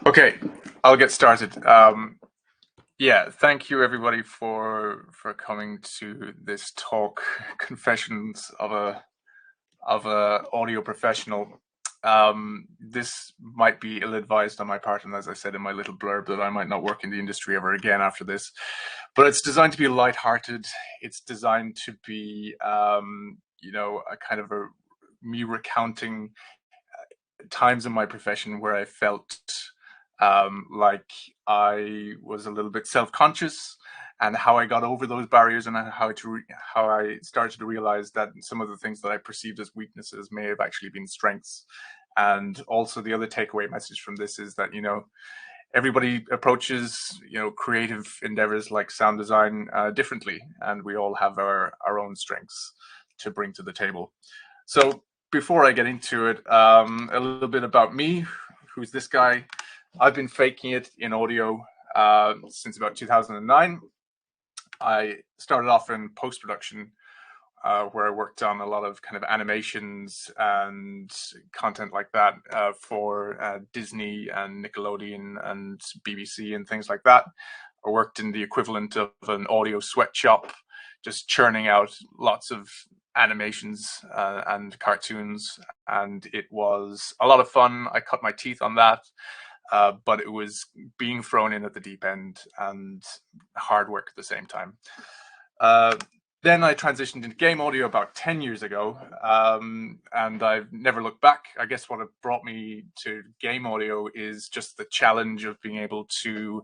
Okay, I'll get started. Yeah, thank you everybody for coming to this talk, Confessions of a Audio Professional. This might be ill-advised on my part, and as I said in my little blurb, that I might not work in the industry ever again after this. But it's designed to be lighthearted. It's designed to be, a kind of me recounting times in my profession where I felt like I was a little bit self-conscious, and how I got over those barriers, and how I started to realize that some of the things that I perceived as weaknesses may have actually been strengths. And also the other takeaway message from this is that everybody approaches creative endeavors like sound design differently, and we all have our own strengths to bring to the table. So before I get into it, a little bit about me. Who's this guy? I've been faking it in audio since about 2009. I started off in post-production, where I worked on a lot of kind of animations and content like that for Disney and Nickelodeon and BBC and things like that. I worked in the equivalent of an audio sweatshop, just churning out lots of animations and cartoons, and it was a lot of fun. I cut my teeth on that. But it was being thrown in at the deep end and hard work at the same time. Then I transitioned into game audio about 10 years ago, and I've never looked back. I guess what brought me to game audio is just the challenge of being able to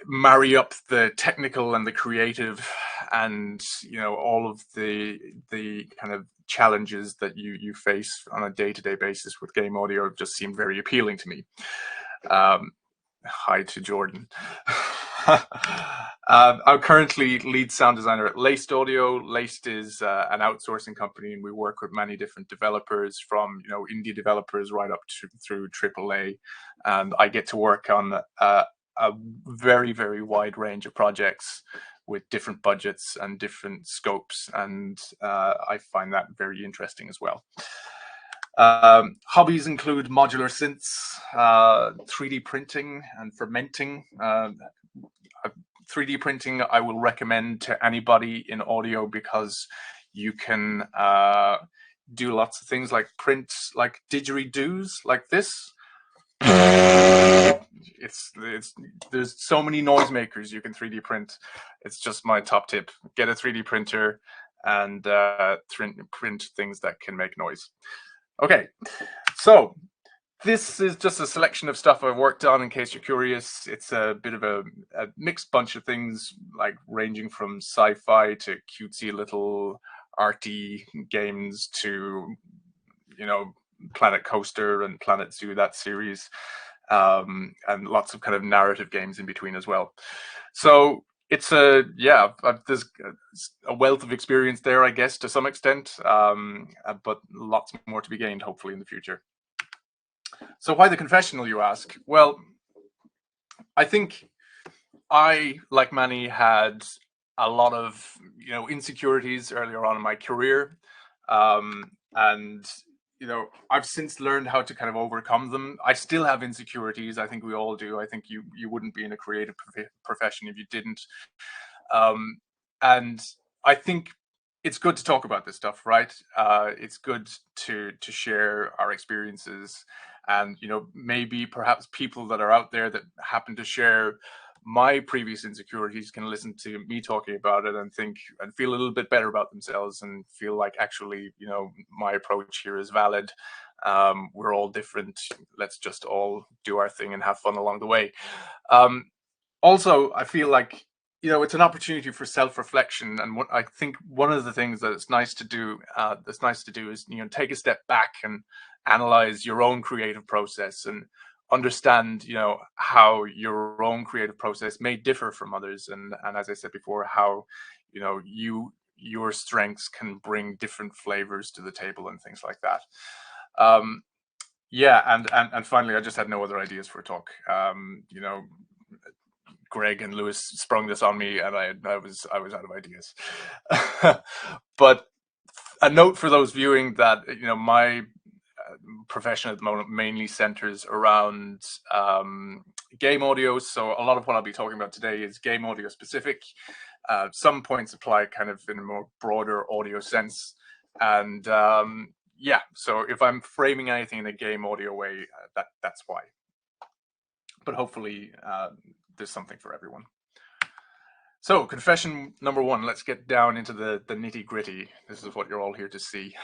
marry up the technical and the creative, and all of the kind of challenges that you face on a day-to-day basis with game audio just seemed very appealing to me. Hi to Jordan. I'm currently lead sound designer at Laced Audio. Laced is an outsourcing company, and we work with many different developers, from indie developers right up through AAA, and I get to work on a very, very wide range of projects with different budgets and different scopes, and I find that very interesting as well. Hobbies include modular synths, 3D printing, and fermenting. 3D printing I will recommend to anybody in audio, because you can do lots of things like print like didgeridoos like this. There's so many noisemakers you can 3D print. It's just my top tip. Get a 3D printer and print things that can make noise. Okay, so this is just a selection of stuff I've worked on, in case you're curious. It's a bit of a mixed bunch of things, like ranging from sci-fi to cutesy little arty games to Planet Coaster and Planet Zoo, that series, and lots of kind of narrative games in between as well. So it's there's a wealth of experience there, I guess, to some extent, but lots more to be gained, hopefully, in the future. So why the confessional, you ask? Well, I think I, like many, had a lot of insecurities earlier on in my career, and I've since learned how to kind of overcome them. I still have insecurities. I think we all do. I think you wouldn't be in a creative profession if you didn't. And I think it's good to talk about this stuff, right? It's good to share our experiences, and maybe perhaps people that are out there that happen to share my previous insecurities can listen to me talking about it and think and feel a little bit better about themselves, and feel like actually my approach here is valid. We're all different. Let's just all do our thing and have fun along the way. Also, I feel like it's an opportunity for self-reflection, and what I think one of the things that it's nice to do is take a step back and analyze your own creative process, and understand how your own creative process may differ from others, and as I said before, how your strengths can bring different flavors to the table and things like that. And finally, I just had no other ideas for a talk. Greg and Lewis sprung this on me, and I was out of ideas. But a note for those viewing that my profession at the moment mainly centers around game audio. So a lot of what I'll be talking about today is game audio specific. Some points apply kind of in a more broader audio sense. And yeah, so if I'm framing anything in a game audio way, that's why. But hopefully there's something for everyone. So confession number one, let's get down into the nitty gritty. This is what you're all here to see.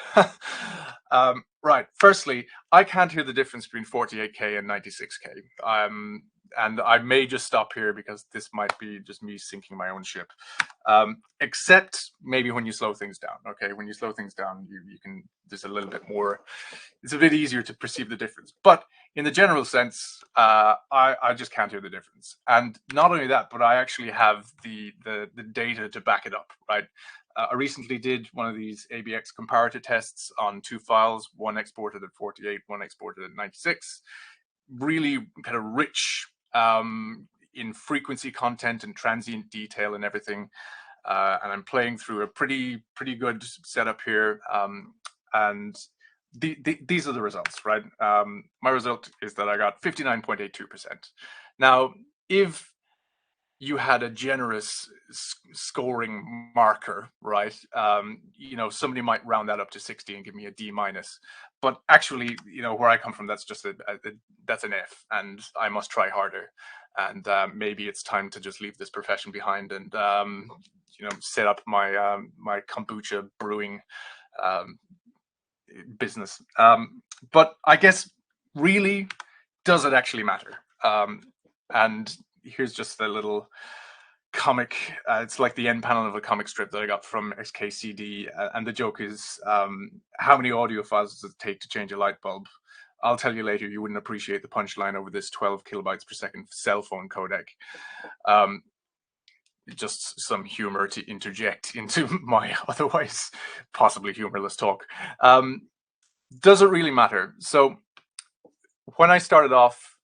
Right, firstly, I can't hear the difference between 48K and 96K. And I may just stop here because this might be just me sinking my own ship. Except maybe when you slow things down, okay? When you slow things down, you can, there's a little bit more, it's a bit easier to perceive the difference. But in the general sense, I just can't hear the difference. And not only that, but I actually have the data to back it up, right? I recently did one of these ABX comparator tests on two files, one exported at 48, one exported at 96. Really kind of rich in frequency content and transient detail and everything. And I'm playing through a pretty good setup here. And these are the results, right? My result is that I got 59.82%. Now, if you had a generous scoring marker, right? You know, somebody might round that up to 60 and give me a D minus. But actually, you know, where I come from, that's just that's an F, and I must try harder. And maybe it's time to just leave this profession behind and you know, set up my my kombucha brewing business. But I guess really, does it actually matter? And here's just a little comic. It's like the end panel of a comic strip that I got from XKCD. And the joke is, how many audio files does it take to change a light bulb? I'll tell you later, you wouldn't appreciate the punchline over this 12 kilobytes per second cell phone codec. Just some humor to interject into my otherwise possibly humorless talk. Does it really matter? So when I started off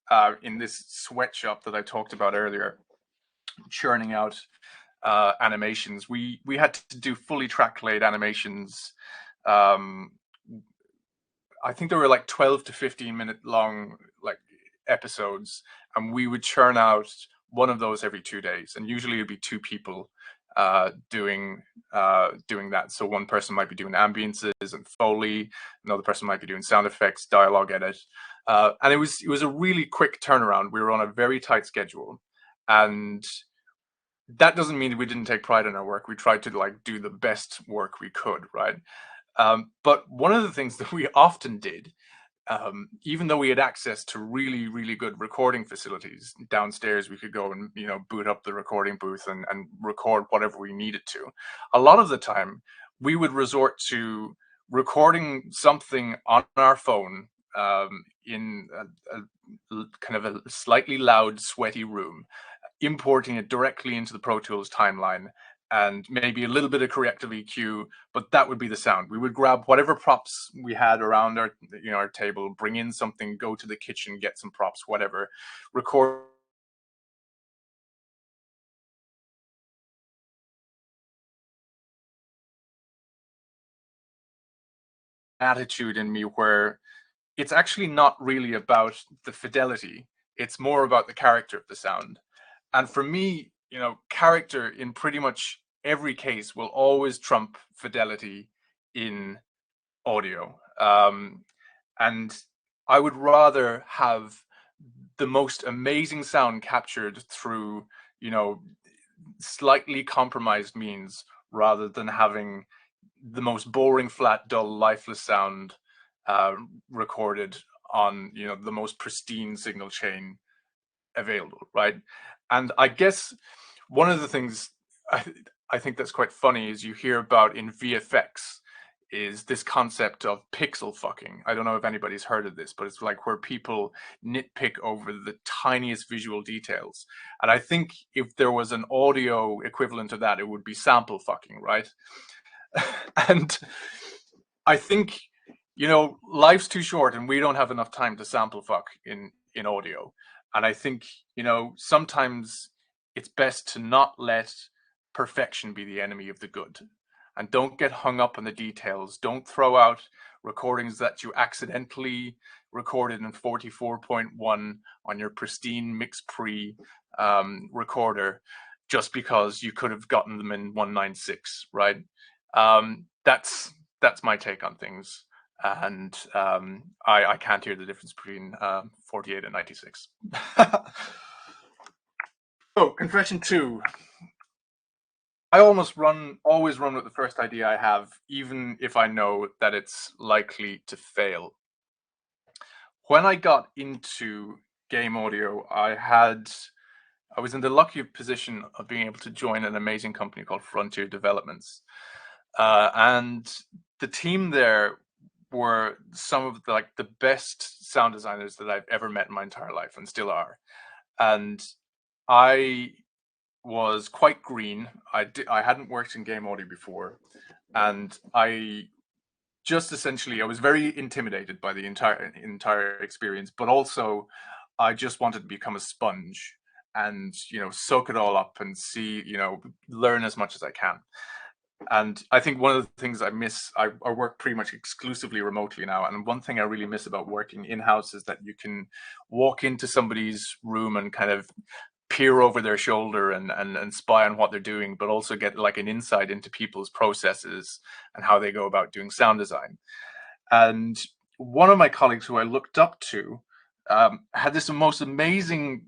in this sweatshop that I talked about earlier, churning out animations, we had to do fully track laid animations. I think there were like 12 to 15 minute long like episodes, and we would churn out one of those every 2 days, and usually it'd be two people doing that. So one person might be doing ambiences and Foley, another person might be doing sound effects, dialogue edit, and it was a really quick turnaround. We were on a very tight schedule, and that doesn't mean we didn't take pride in our work. We tried to like do the best work we could, right? But one of the things that we often did, even though we had access to really good recording facilities downstairs, we could go and, you know, boot up the recording booth and record whatever we needed to. A lot of the time, we would resort to recording something on our phone in a kind of a slightly loud, sweaty room, importing it directly into the Pro Tools timeline, and maybe a little bit of corrective EQ, but that would be the sound. We would grab whatever props we had around our, you know, our table, bring in something, go to the kitchen, get some props, whatever, record. Attitude in me where it's actually not really about the fidelity. It's more about the character of the sound. And for me, you know, character in pretty much every case will always trump fidelity in audio. And I would rather have the most amazing sound captured through, you know, slightly compromised means rather than having the most boring, flat, dull, lifeless sound recorded on, you know, the most pristine signal chain available, right? And I guess one of the things I think that's quite funny is you hear about in VFX is this concept of pixel fucking. I don't know if anybody's heard of this, but it's like where people nitpick over the tiniest visual details. And I think if there was an audio equivalent of that, it would be sample fucking, right? And I think, you know, life's too short and we don't have enough time to sample fuck in audio. And I think, you know, sometimes it's best to not let perfection be the enemy of the good. and don't get hung up on the details. Don't throw out recordings that you accidentally recorded in 44.1 on your pristine mix pre recorder just because you could have gotten them in 196, right? That's my take on things. And I can't hear the difference between 48 and 96. So, confession 2. I always run with the first idea I have, even if I know that it's likely to fail. When I got into game audio, I was in the lucky position of being able to join an amazing company called Frontier Developments. And the team there were some of the best sound designers that I've ever met in my entire life, and still are. And I was quite green. I hadn't worked in game audio before, and I was very intimidated by the entire experience, but also I just wanted to become a sponge and soak it all up and see, learn as much as I can. And I think one of the things I miss, I work pretty much exclusively remotely now. And one thing I really miss about working in-house is that you can walk into somebody's room and kind of peer over their shoulder and spy on what they're doing, but also get like an insight into people's processes and how they go about doing sound design. And one of my colleagues who I looked up to had this most amazing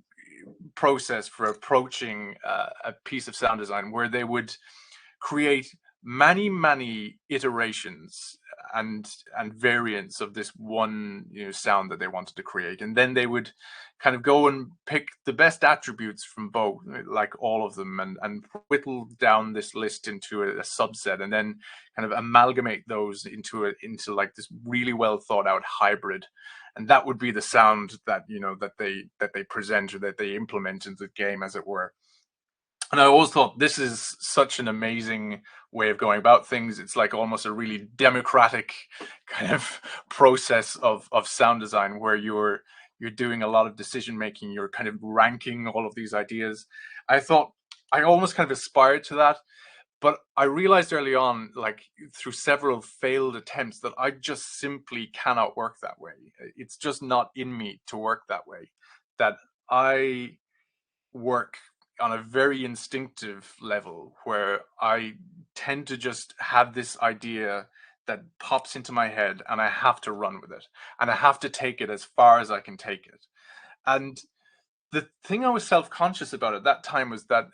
process for approaching a piece of sound design where they would create many iterations and variants of this one sound that they wanted to create, and then they would kind of go and pick the best attributes from both, like all of them, and whittle down this list into a subset, and then kind of amalgamate those into like this really well thought out hybrid. And that would be the sound that that they present, or that they implement into the game, as it were. And I always thought this is such an amazing way of going about things. It's like almost a really democratic kind of process of sound design, where you're doing a lot of decision making. You're kind of ranking all of these ideas. I thought I almost kind of aspired to that, but I realized early on, like through several failed attempts, that I just simply cannot work that way. It's just not in me to work that way. That I work on a very instinctive level, where I tend to just have this idea that pops into my head, and I have to run with it, and I have to take it as far as I can take it. And the thing I was self-conscious about at that time was that,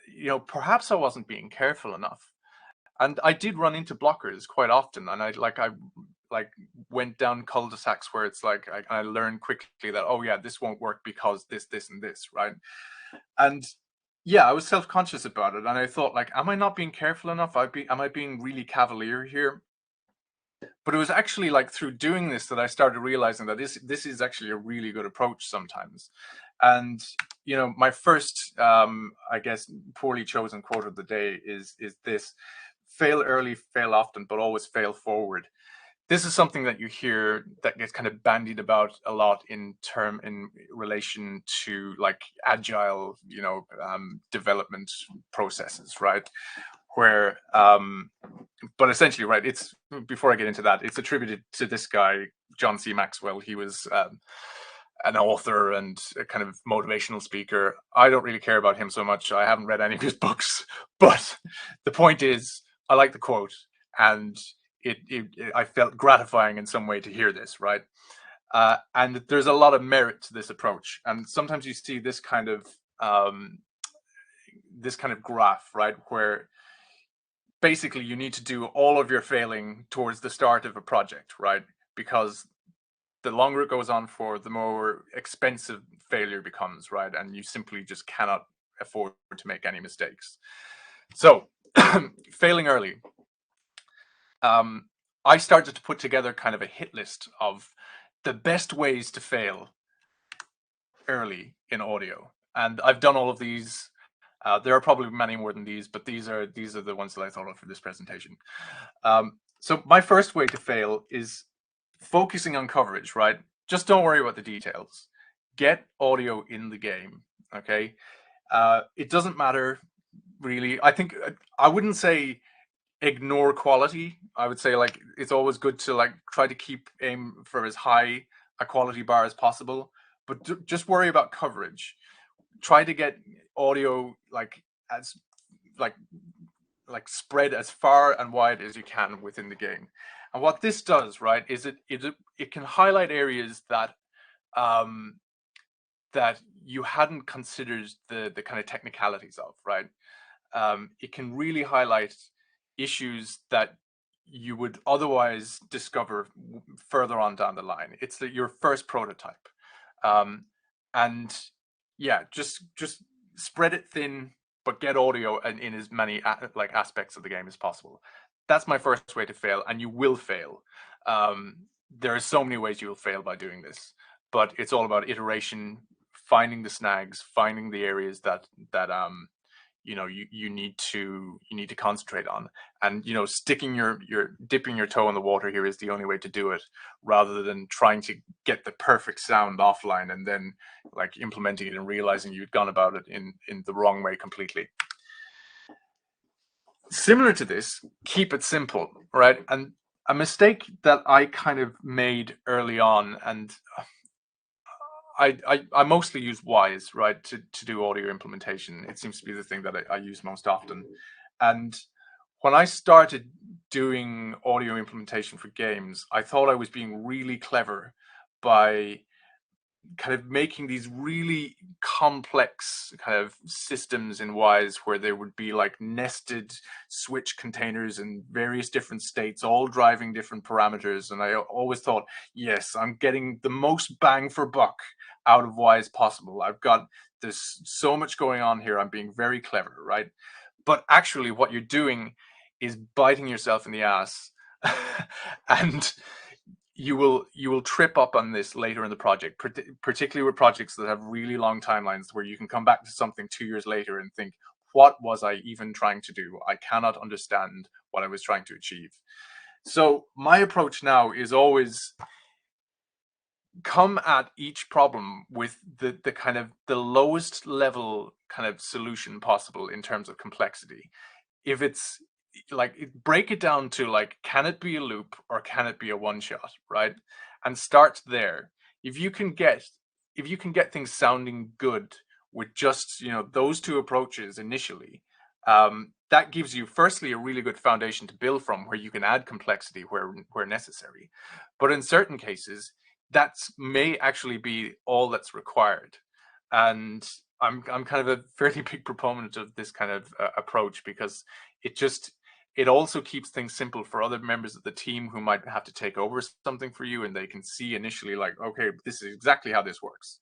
perhaps I wasn't being careful enough. And I did run into blockers quite often, and I went down cul-de-sacs where it's like I learned quickly that, oh yeah, this won't work because this and this, right? And yeah, I was self-conscious about it, and I thought, like, am I not being careful enough? Am I being really cavalier here? But it was actually like through doing this that I started realizing that this is actually a really good approach sometimes. And my first, I guess, poorly chosen quote of the day is this: fail early, fail often, but always fail forward. This is something that you hear that gets kind of bandied about a lot in relation to like agile, development processes, right? Where, but essentially, right, it's, before I get into that, it's attributed to this guy, John C. Maxwell. He was an author and a kind of motivational speaker. I don't really care about him so much. I haven't read any of his books, but the point is, I like the quote, and I felt gratifying in some way to hear this, right? And there's a lot of merit to this approach. And sometimes you see this kind of graph, right, where basically you need to do all of your failing towards the start of a project, right? Because the longer it goes on for, the more expensive failure becomes, right? And you simply just cannot afford to make any mistakes. So failing early. I started to put together kind of a hit list of the best ways to fail early in audio. And I've done all of these. There are probably many more than these, but these are the ones that I thought of for this presentation. So my first way to fail is focusing on coverage, right? Just don't worry about the details. Get audio in the game, okay? It doesn't matter, really. I think I wouldn't say ignore quality. I would say like it's always good to like try to aim for as high a quality bar as possible, but just worry about coverage. Try to get audio like as like spread as far and wide as you can within the game. And what this does, right, is it can highlight areas that that you hadn't considered the kind of technicalities of, right? It can really highlight issues that you would otherwise discover further on down the line. It's your first prototype, and yeah, just spread it thin, but get audio in as many like aspects of the game as possible. That's my first way to fail, and you will fail. There are so many ways you will fail by doing this, but it's all about iteration, finding the snags, finding the areas that you know you need to concentrate on, and you know dipping your toe in the water here is the only way to do it, rather than trying to get the perfect sound offline and then like implementing it and realizing you'd gone about it in the wrong way completely. Similar to this, keep it simple, right? And a mistake that I kind of made early on, and I mostly use Wise, right, to do audio implementation. It seems to be the thing that I use most often. And when I started doing audio implementation for games, I thought I was being really clever by kind of making these really complex kind of systems in Wise, where there would be like nested switch containers in various different states, all driving different parameters. And I always thought, yes, I'm getting the most bang for buck out of Wise possible. There's so much going on here. I'm being very clever, right? But actually what you're doing is biting yourself in the ass. And you will trip up on this later in the project, particularly with projects that have really long timelines, where you can come back to something 2 years later and think, what was I even trying to do? I cannot understand what I was trying to achieve. So my approach now is always come at each problem with the kind of the lowest level kind of solution possible in terms of complexity. If it's like, break it down to like, can it be a loop or can it be a one shot, right? And start there. If you can get things sounding good with just, you know, those two approaches initially, that gives you firstly a really good foundation to build from, where you can add complexity where necessary. But in certain cases, that may actually be all that's required. And I'm kind of a fairly big proponent of this kind of approach, because it also keeps things simple for other members of the team who might have to take over something for you, and they can see initially like, okay, this is exactly how this works.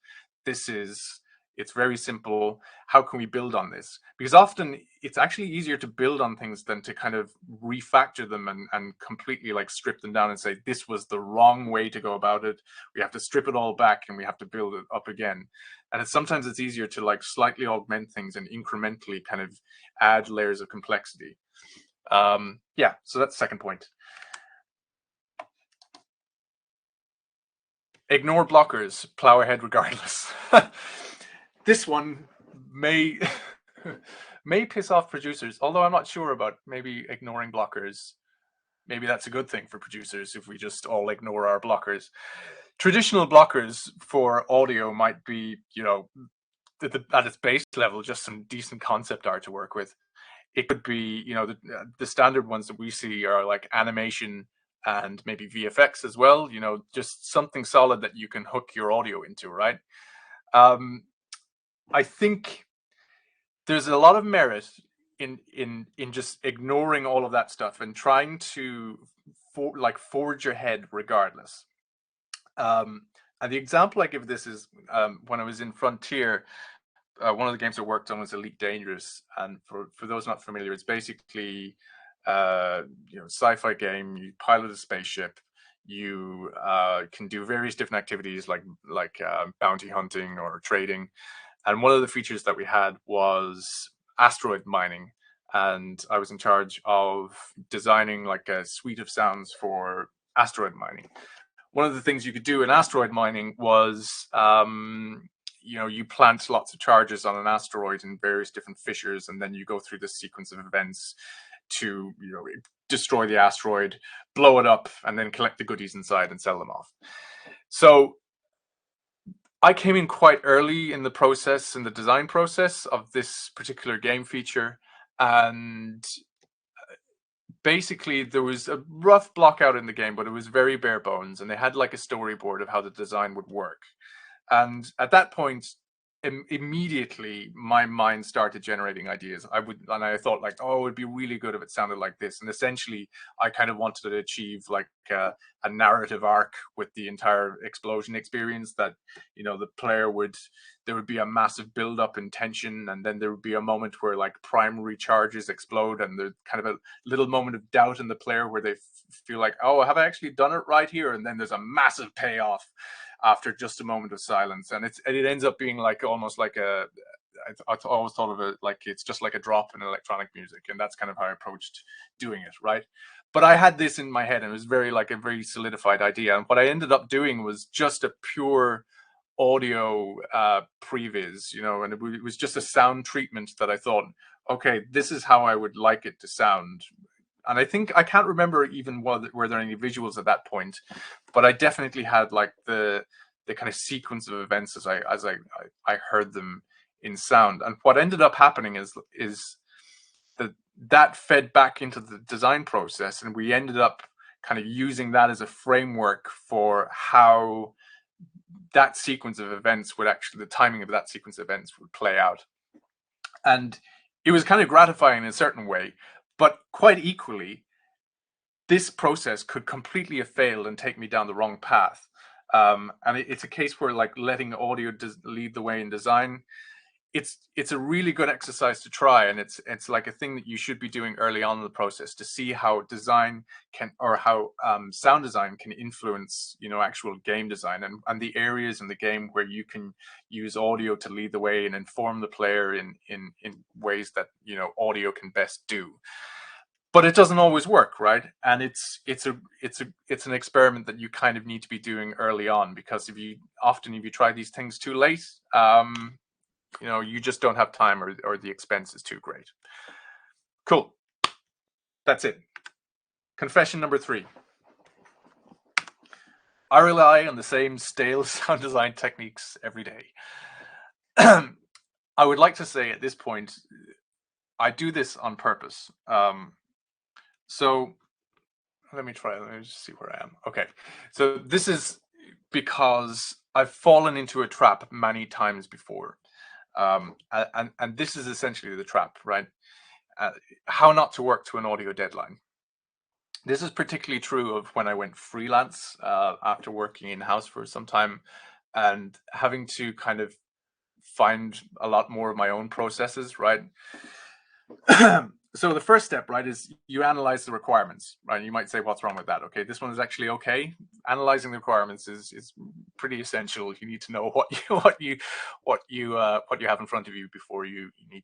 It's very simple. How can we build on this? Because often it's actually easier to build on things than to kind of refactor them and completely like strip them down and say, this was the wrong way to go about it. We have to strip it all back and we have to build it up again. And sometimes it's easier to like slightly augment things and incrementally kind of add layers of complexity. Yeah, so that's the second point. Ignore blockers, plow ahead regardless. This one may piss off producers, although I'm not sure about maybe ignoring blockers. Maybe that's a good thing for producers if we just all ignore our blockers. Traditional blockers for audio might be, you know, at its base level, just some decent concept art to work with. It could be, you know, the standard ones that we see are like animation and maybe VFX as well, you know, just something solid that you can hook your audio into, right? I think there's a lot of merit in just ignoring all of that stuff and trying to forge ahead regardless. And the example I give this is when I was in Frontier, one of the games I worked on was Elite Dangerous, and for those not familiar, it's basically you know, sci-fi game. You pilot a spaceship. You can do various different activities like bounty hunting or trading. And one of the features that we had was asteroid mining, and I was in charge of designing like a suite of sounds for asteroid mining. One of the things you could do in asteroid mining was you know, you plant lots of charges on an asteroid in various different fissures, and then you go through this sequence of events to, you know, destroy the asteroid, blow it up, and then collect the goodies inside and sell them off. So I came in quite early in the process, in the design process of this particular game feature, and basically there was a rough block out in the game, but it was very bare bones, and they had like a storyboard of how the design would work. And at that point, immediately my mind started generating ideas. I thought like, oh, it'd be really good if it sounded like this. And essentially, I kind of wanted to achieve like a narrative arc with the entire explosion experience. That, you know, the player there would be a massive build up in tension, and then there would be a moment where like primary charges explode, and there's kind of a little moment of doubt in the player where they feel like, oh, have I actually done it right here? And then there's a massive payoff after just a moment of silence, and it ends up being like almost like I always thought of it like it's just like a drop in electronic music, and that's kind of how I approached doing it, right? But I had this in my head, and it was very like a very solidified idea, and what I ended up doing was just a pure audio previs, you know, and it was just a sound treatment that I thought, okay, this is how I would like it to sound. And I think I can't remember even were there any visuals at that point, but I definitely had like the kind of sequence of events as I heard them in sound. And what ended up happening is that fed back into the design process, and we ended up kind of using that as a framework for how that sequence of events would actually, the timing of that sequence of events would play out. And it was kind of gratifying in a certain way, but quite equally, this process could completely have failed and take me down the wrong path. And it's a case where like letting audio lead the way in design, it's a really good exercise to try, and it's like a thing that you should be doing early on in the process to see how design can, or how sound design can influence, you know, actual game design, and the areas in the game where you can use audio to lead the way and inform the player in ways that, you know, audio can best do. But it doesn't always work, right? And it's an experiment that you kind of need to be doing early on, because if you try these things too late, you know, you just don't have time, or the expense is too great. Cool. That's it. Confession number 3. I rely on the same stale sound design techniques every day. I would like to say at this point, I do this on purpose. So let me just see where I am. Okay. So this is because I've fallen into a trap many times before. And this is essentially the trap, right? How not to work to an audio deadline. This is particularly true of when I went freelance after working in-house for some time, and having to kind of find a lot more of my own processes, right? So the first step, right, is you analyze the requirements, right? You might say, what's wrong with that? Okay, this one is actually okay. Analyzing the requirements is pretty essential. You need to know what you have in front of you before you need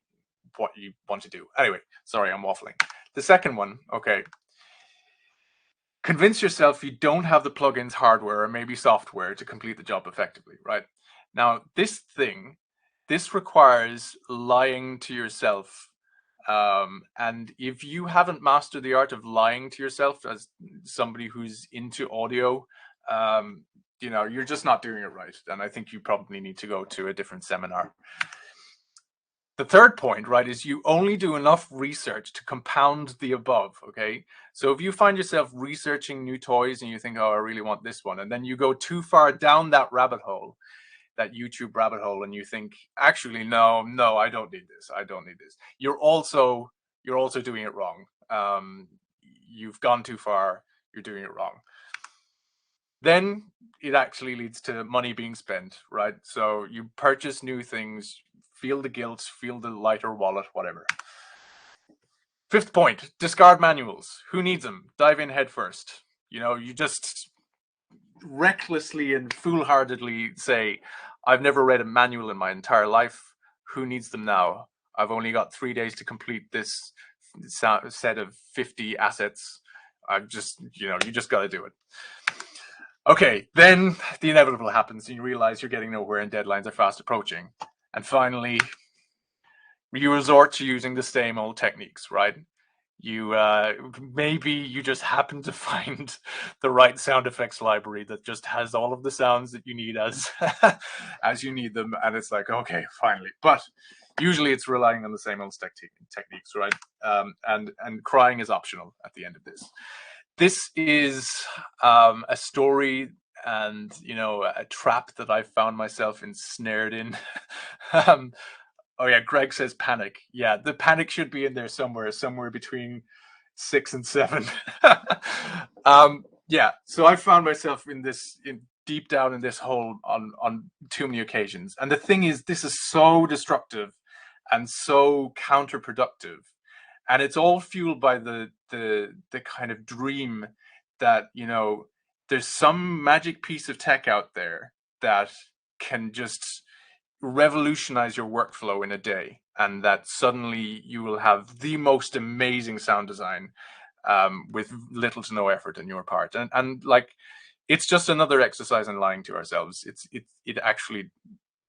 what you want to do. Anyway, sorry, I'm waffling. The second one, okay. Convince yourself you don't have the plugins, hardware, or maybe software to complete the job effectively, right? Now, this requires lying to yourself. And if you haven't mastered the art of lying to yourself as somebody who's into audio, you know, you're just not doing it right. And I think you probably need to go to a different seminar. The third point, right, is you only do enough research to compound the above, okay? So if you find yourself researching new toys and you think, oh, I really want this one, and then you go too far down that rabbit hole, that YouTube rabbit hole, and you think, actually, no, I don't need this. I don't need this. You're also doing it wrong. You've gone too far. You're doing it wrong. Then it actually leads to money being spent, right? So you purchase new things, feel the guilt, feel the lighter wallet, whatever. Fifth point, discard manuals. Who needs them? Dive in head first. You know, you just recklessly and foolhardily say, I've never read a manual in my entire life. Who needs them now? I've only got 3 days to complete this set of 50 assets. I've just, you know, you just got to do it. Okay, then the inevitable happens and you realize you're getting nowhere and deadlines are fast approaching. And finally, you resort to using the same old techniques, right? maybe you just happen to find the right sound effects library that just has all of the sounds that you need as as you need them, and it's like, okay, finally. But usually it's relying on the same old techniques, right? And crying is optional at the end of this. This is a story and, a trap that I found myself ensnared in. Oh yeah, Greg says panic. Yeah, the panic should be in there somewhere between 6 and 7. Yeah, so I found myself deep down in this hole on too many occasions. And the thing is, this is so destructive and so counterproductive, and it's all fueled by the kind of dream that, there's some magic piece of tech out there that can just revolutionize your workflow in a day, and that suddenly you will have the most amazing sound design with little to no effort on your part. And like, it's just another exercise in lying to ourselves. It actually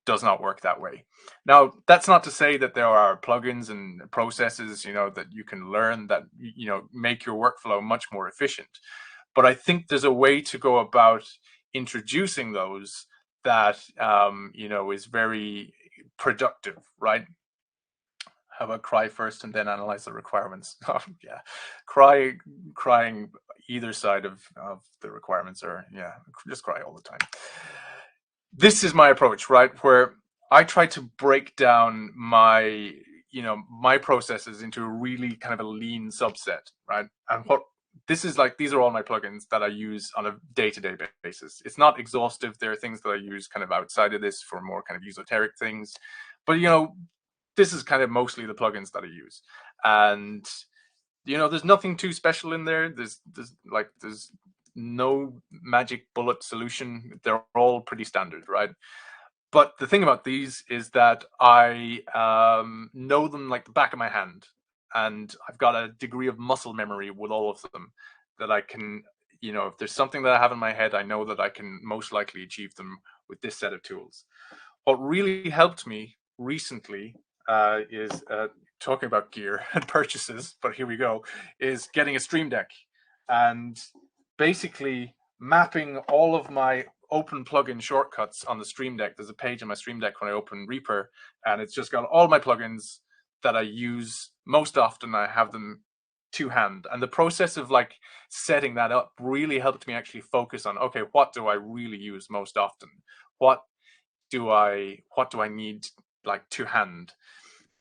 does not work that way. Now, that's not to say that there are plugins and processes, that you can learn that, make your workflow much more efficient. But I think there's a way to go about introducing those that, is very productive, right? How about cry first and then analyze the requirements? Oh, yeah, crying either side of the requirements, or yeah, just cry all the time. This is my approach, right? Where I try to break down my processes into a really kind of a lean subset, right? And what this is like, these are all my plugins that I use on a day-to-day basis. It's not exhaustive. There are things that I use kind of outside of this for more kind of esoteric things, but this is kind of mostly the plugins that I use. And there's nothing too special in there. There's no magic bullet solution. They're all pretty standard, right? But the thing about these is that I know them like the back of my hand, and I've got a degree of muscle memory with all of them, that I can, if there's something that I have in my head, I know that I can most likely achieve them with this set of tools. What really helped me recently is talking about gear and purchases, but here we go, is getting a Stream Deck and basically mapping all of my open plugin shortcuts on the Stream Deck. There's a page on my Stream Deck when I open Reaper, and it's just got all my plugins that I use most often. I have them to hand, and the process of like setting that up really helped me actually focus on, okay, what do I really use most often? What do I need like to hand?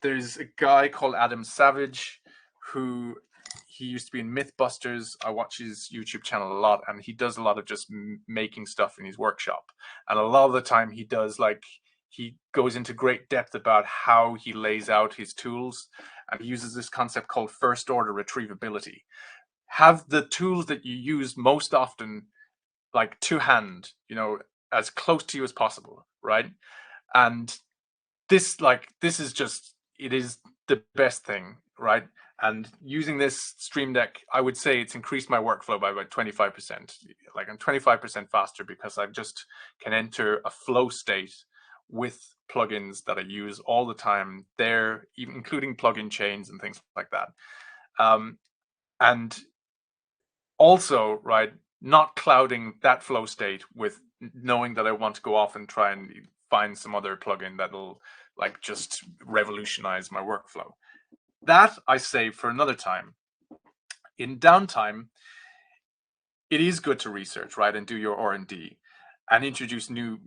There's a guy called Adam Savage who he used to be in Mythbusters. I watch his YouTube channel a lot, and he does a lot of just making stuff in his workshop. And a lot of the time he goes into great depth about how he lays out his tools, and he uses this concept called first order retrievability. Have the tools that you use most often like to hand, as close to you as possible, right? And this is just, it is the best thing, right? And using this Stream Deck, I would say it's increased my workflow by about 25%. Like, I'm 25% faster because I just can enter a flow state with plugins that I use all the time there, even including plugin chains and things like that. And also, right, not clouding that flow state with knowing that I want to go off and try and find some other plugin that'll like just revolutionize my workflow. That I save for another time. In downtime, it is good to research, right, and do your R&D and introduce new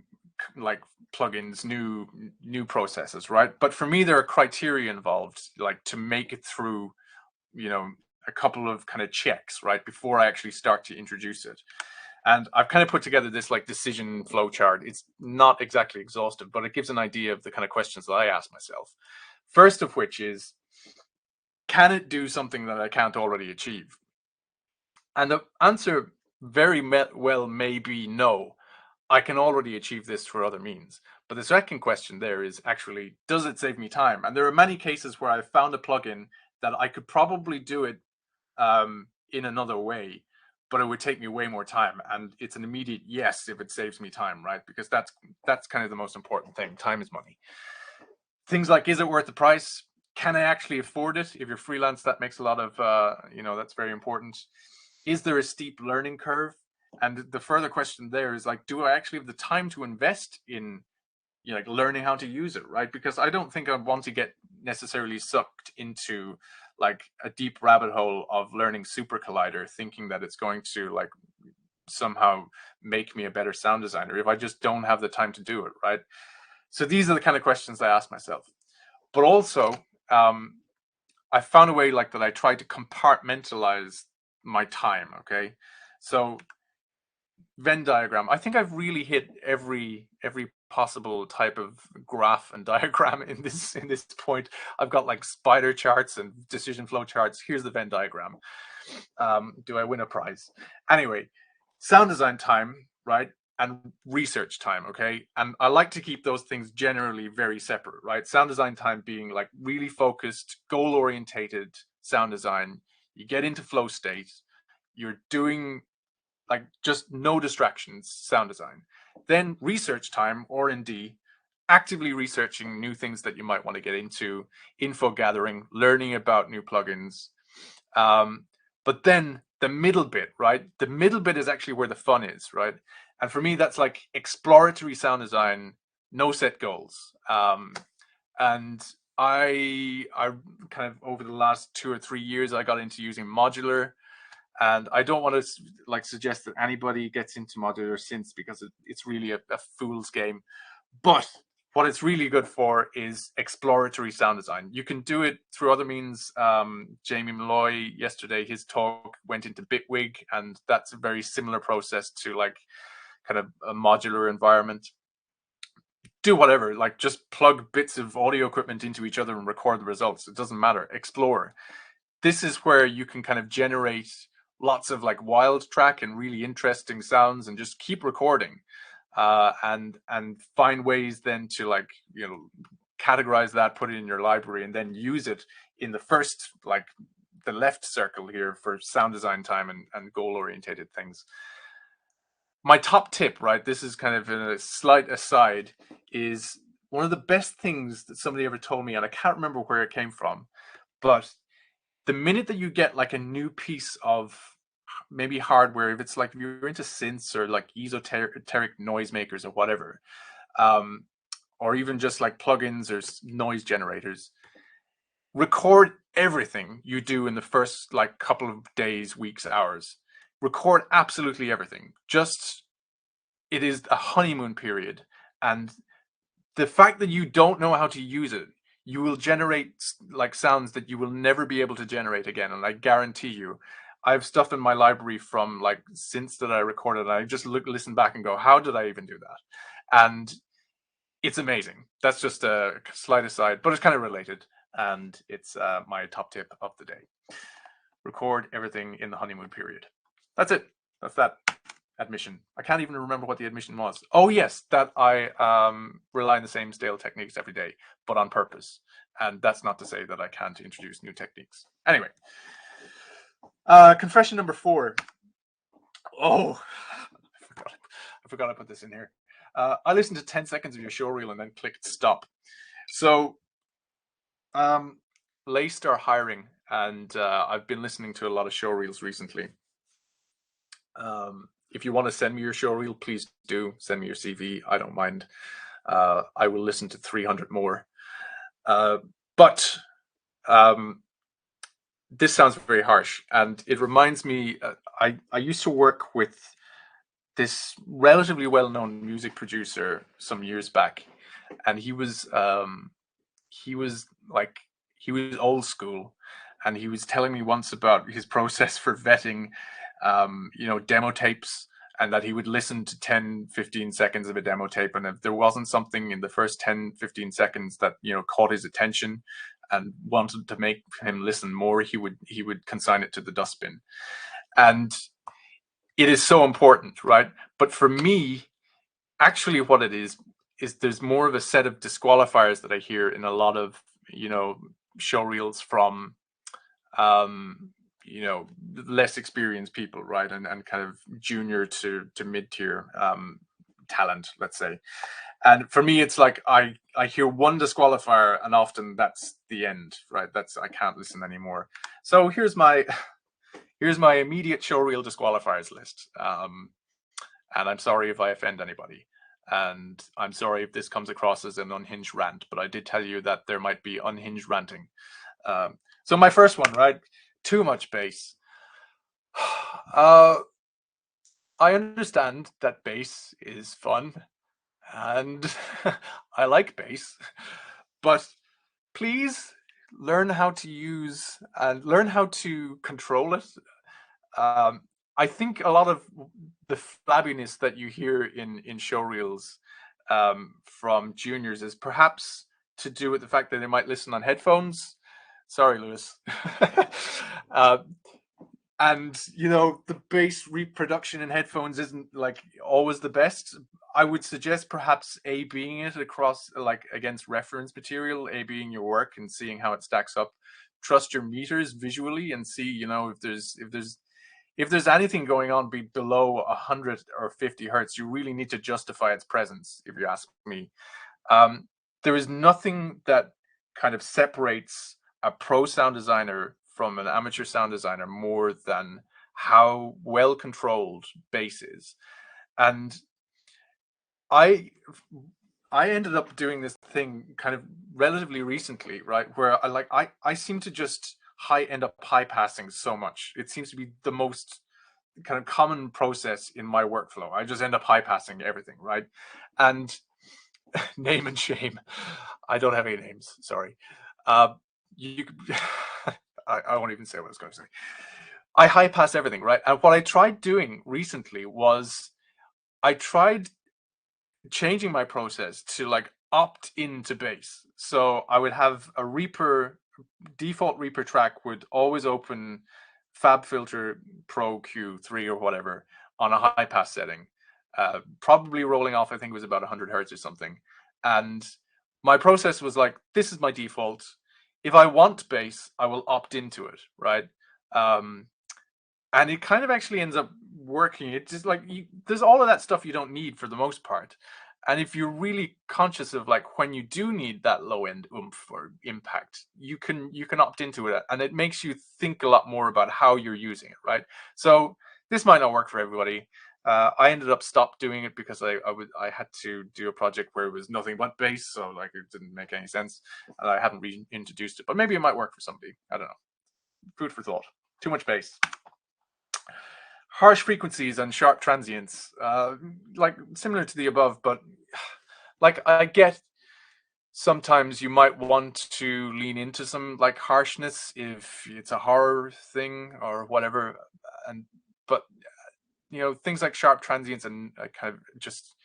like plugins, new processes, right? But for me, there are criteria involved, like to make it through, a couple of kind of checks, right, before I actually start to introduce it. And I've kind of put together this like decision flow chart. It's not exactly exhaustive, but it gives an idea of the kind of questions that I ask myself. First of which is, can it do something that I can't already achieve? And the answer very well may be no. I can already achieve this through other means. But the second question there is actually, does it save me time? And there are many cases where I've found a plugin that I could probably do it in another way, but it would take me way more time. And it's an immediate yes if it saves me time, right? Because that's kind of the most important thing. Time is money. Things like, is it worth the price? Can I actually afford it? If you're freelance, that makes a lot of, that's very important. Is there a steep learning curve? And the further question there is like, do I actually have the time to invest in, like learning how to use it, right? Because I don't think I want to get necessarily sucked into like a deep rabbit hole of learning Super Collider, thinking that it's going to like somehow make me a better sound designer if I just don't have the time to do it, right? So these are the kind of questions I ask myself. But also, I found a way like that I try to compartmentalize my time. Okay, so Venn diagram. I think I've really hit every possible type of graph and diagram in this point. I've got like spider charts and decision flow charts. Here's the Venn diagram. Do I win a prize? Anyway, sound design time, right? And research time, okay? And I like to keep those things generally very separate, right? Sound design time being like really focused, goal-orientated sound design. You get into flow state. You're doing like just no distractions sound design. Then research time, R&D, actively researching new things that you might want to get into, info gathering, learning about new plugins. But then the middle bit, right? The middle bit is actually where the fun is, right? And for me, that's like exploratory sound design, no set goals. And I kind of over the last 2 or 3 years, I got into using modular. And I don't want to like suggest that anybody gets into modular since, because it's really a fool's game. But what it's really good for is exploratory sound design. You can do it through other means. Jamie Malloy yesterday, his talk went into Bitwig, and that's a very similar process to like kind of a modular environment. Do whatever, like just plug bits of audio equipment into each other and record the results. It doesn't matter. Explore. This is where you can kind of generate lots of like wild track and really interesting sounds, and just keep recording, and find ways then to like, categorize that, put it in your library, and then use it in the first, like the left circle here for sound design time and goal orientated things. My top tip, right? This is kind of a slight aside, is one of the best things that somebody ever told me, and I can't remember where it came from, but the minute that you get like a new piece of maybe hardware, if it's like if you're into synths or like esoteric noisemakers or whatever, or even just like plugins or noise generators, record everything you do in the first like couple of days, weeks, hours. Record absolutely everything. Just, it is a honeymoon period, and the fact that you don't know how to use it, you will generate like sounds that you will never be able to generate again. And I guarantee you, I have stuff in my library from like synths that I recorded, and I just listen back and go, how did I even do that? And it's amazing. That's just a slight aside, but it's kind of related, and it's my top tip of the day. Record everything in the honeymoon period. That's it. That's that admission. I can't even remember what the admission was. Oh yes, that I rely on the same stale techniques every day, but on purpose. And that's not to say that I can't introduce new techniques. Anyway, confession number 4. Oh, I forgot I put this in here. I listened to 10 seconds of your show reel and then clicked stop. So Laced are hiring, and I've been listening to a lot of show reels recently. If you want to send me your show reel, please do send me your CV. I don't mind. I will listen to 300 more. But this sounds very harsh, and it reminds me, I used to work with this relatively well-known music producer some years back, and he was old school, and he was telling me once about his process for vetting demo tapes, and that he would listen to 10-15 seconds of a demo tape, and if there wasn't something in the first 10-15 seconds that caught his attention and wanted to make him listen more, he would consign it to the dustbin. And it is so important, right? But for me, actually what it is there's more of a set of disqualifiers that I hear in a lot of show reels from less experienced people, right? And kind of junior to mid-tier talent, let's say. And for me, it's like I hear one disqualifier, and often that's the end, right? I can't listen anymore. So here's my immediate showreel disqualifiers list. And I'm sorry if I offend anybody. And I'm sorry if this comes across as an unhinged rant, but I did tell you that there might be unhinged ranting. So my first one, right? Too much bass. I understand that bass is fun, and I like bass, but please learn how to use and learn how to control it. I think a lot of the flabbiness that you hear in showreels from juniors is perhaps to do with the fact that they might listen on headphones. Sorry, Lewis. And the bass reproduction in headphones isn't like always the best. I would suggest perhaps A-Bing it across, like, against reference material, A-Bing your work and seeing how it stacks up. Trust your meters visually and see, if there's anything going on below 100 or 50 hertz, you really need to justify its presence, if you ask me. There is nothing that kind of separates a pro sound designer from an amateur sound designer more than how well controlled bass is. And I ended up doing this thing kind of relatively recently, right, where I seem to just end up high passing so much. It seems to be the most kind of common process in my workflow. I just end up high passing everything, right? And name and shame. I don't have any names. Sorry. You I won't even say what I was going to say. I high pass everything, right? And what I tried doing recently was I tried changing my process to like opt into bass. So I would have a default Reaper track would always open FabFilter Pro Q3 or whatever on a high pass setting, probably rolling off, I think it was about 100 hertz or something. And my process was like, this is my default. If I want bass, I will opt into it, right? And it kind of actually ends up working. It's just like there's all of that stuff you don't need for the most part. And if you're really conscious of like when you do need that low end oomph or impact, you can opt into it, and it makes you think a lot more about how you're using it, right? So this might not work for everybody. I ended up stopped doing it because I had to do a project where it was nothing but bass, so like it didn't make any sense, and I haven't reintroduced it. But maybe it might work for somebody. I don't know. Food for thought. Too much bass. Harsh frequencies and sharp transients, like similar to the above, but like I get sometimes you might want to lean into some like harshness if it's a horror thing or whatever, but things like sharp transients and kind of just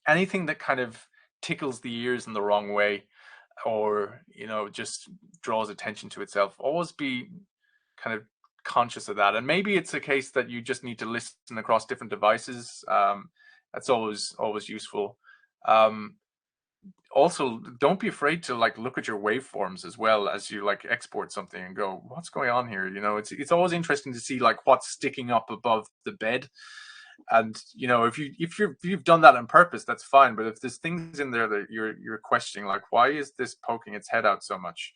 anything that kind of tickles the ears in the wrong way, or just draws attention to itself. Always be kind of conscious of that. And maybe it's a case that you just need to listen across different devices. That's always useful. Also, don't be afraid to like look at your waveforms as well as you like export something and go, what's going on here? It's always interesting to see like what's sticking up above the bed. And if you've done that on purpose, that's fine. But if there's things in there that you're questioning, like why is this poking its head out so much,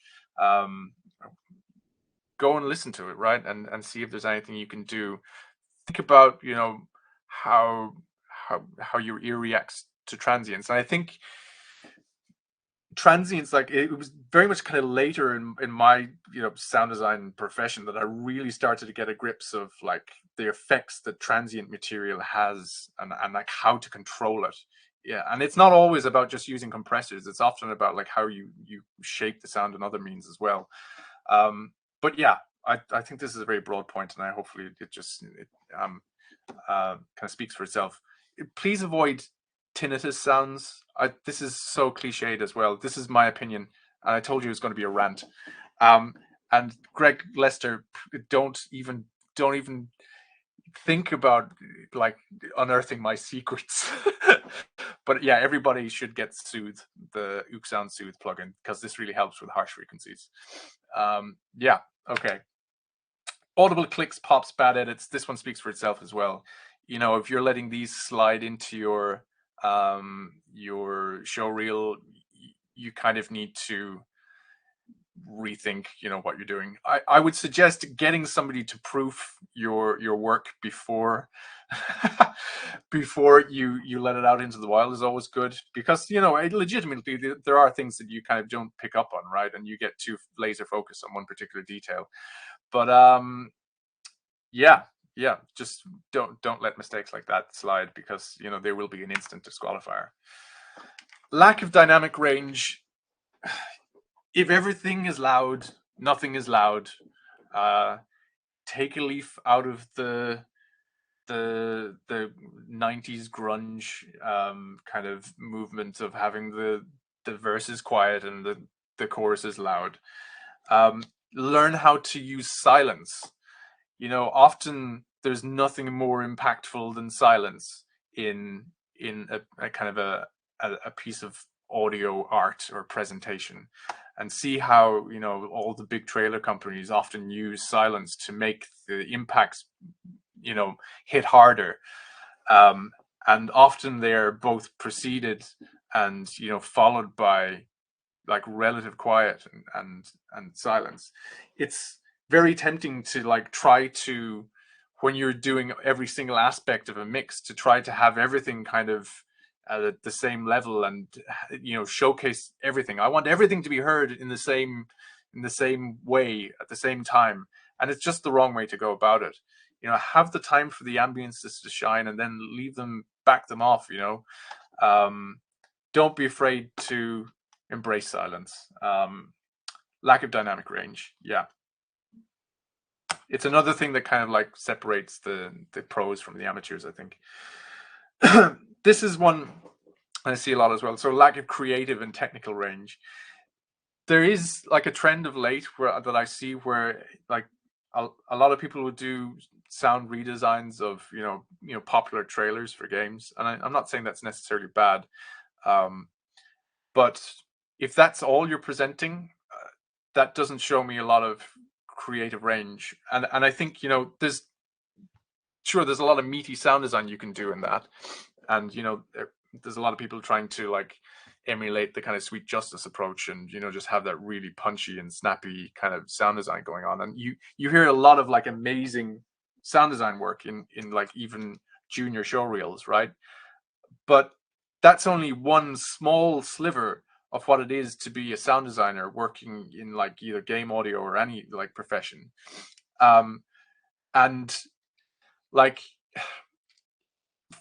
go and listen to it, right? And see if there's anything you can do. Think about how your ear reacts to transients. And I think transients, like it was very much kind of later in my sound design profession that I really started to get a grips of like the effects that transient material has and like how to control it. Yeah, and it's not always about just using compressors. It's often about like how you shape the sound in other means as well. But yeah, I think this is a very broad point, and I hopefully it kind of speaks for itself. Please avoid tinnitus sounds. This is so cliched as well. This is my opinion, and I told you it was going to be a rant. And Greg Lester, don't even think about like unearthing my secrets. But yeah, everybody should get Soothe, the Ook Sound Soothe plugin, because this really helps with harsh frequencies. Yeah, okay. Audible clicks, pops, bad edits. This one speaks for itself as well. If you're letting these slide into your your show reel, you kind of need to rethink, what you're doing. I would suggest getting somebody to proof your work before before you let it out into the wild is always good, because legitimately there are things that you kind of don't pick up on, right? And you get too laser focused on one particular detail. But yeah, just don't let mistakes like that slide, because there will be an instant disqualifier. Lack of dynamic range. If everything is loud, nothing is loud. Take a leaf out of the 90s grunge kind of movement of having the verse is quiet and the chorus is loud. Learn how to use silence. Often there's nothing more impactful than silence in a kind of a piece of audio art or presentation. And see how all the big trailer companies often use silence to make the impacts hit harder, and often they're both preceded and followed by like relative quiet and silence. It's very tempting to like try to, when you're doing every single aspect of a mix, to try to have everything kind of at the same level and showcase everything. I want everything to be heard in the same way at the same time, and it's just the wrong way to go about it. Have the time for the ambiences to shine, and then leave them, back them off. Don't be afraid to embrace silence. Lack of dynamic range, yeah, it's another thing that kind of like separates the pros from the amateurs, I think. This is one I see a lot as well. So lack of creative and technical range. There is like a trend of late that I see where like a lot of people would do sound redesigns of popular trailers for games, and I'm not saying that's necessarily bad, but if that's all you're presenting, that doesn't show me a lot of creative range. And I think there's a lot of meaty sound design you can do in that, and there's a lot of people trying to like emulate the kind of Sweet Justice approach and just have that really punchy and snappy kind of sound design going on. And you hear a lot of like amazing sound design work in like even junior show reels, right? But that's only one small sliver of what it is to be a sound designer working in like either game audio or any like profession. And like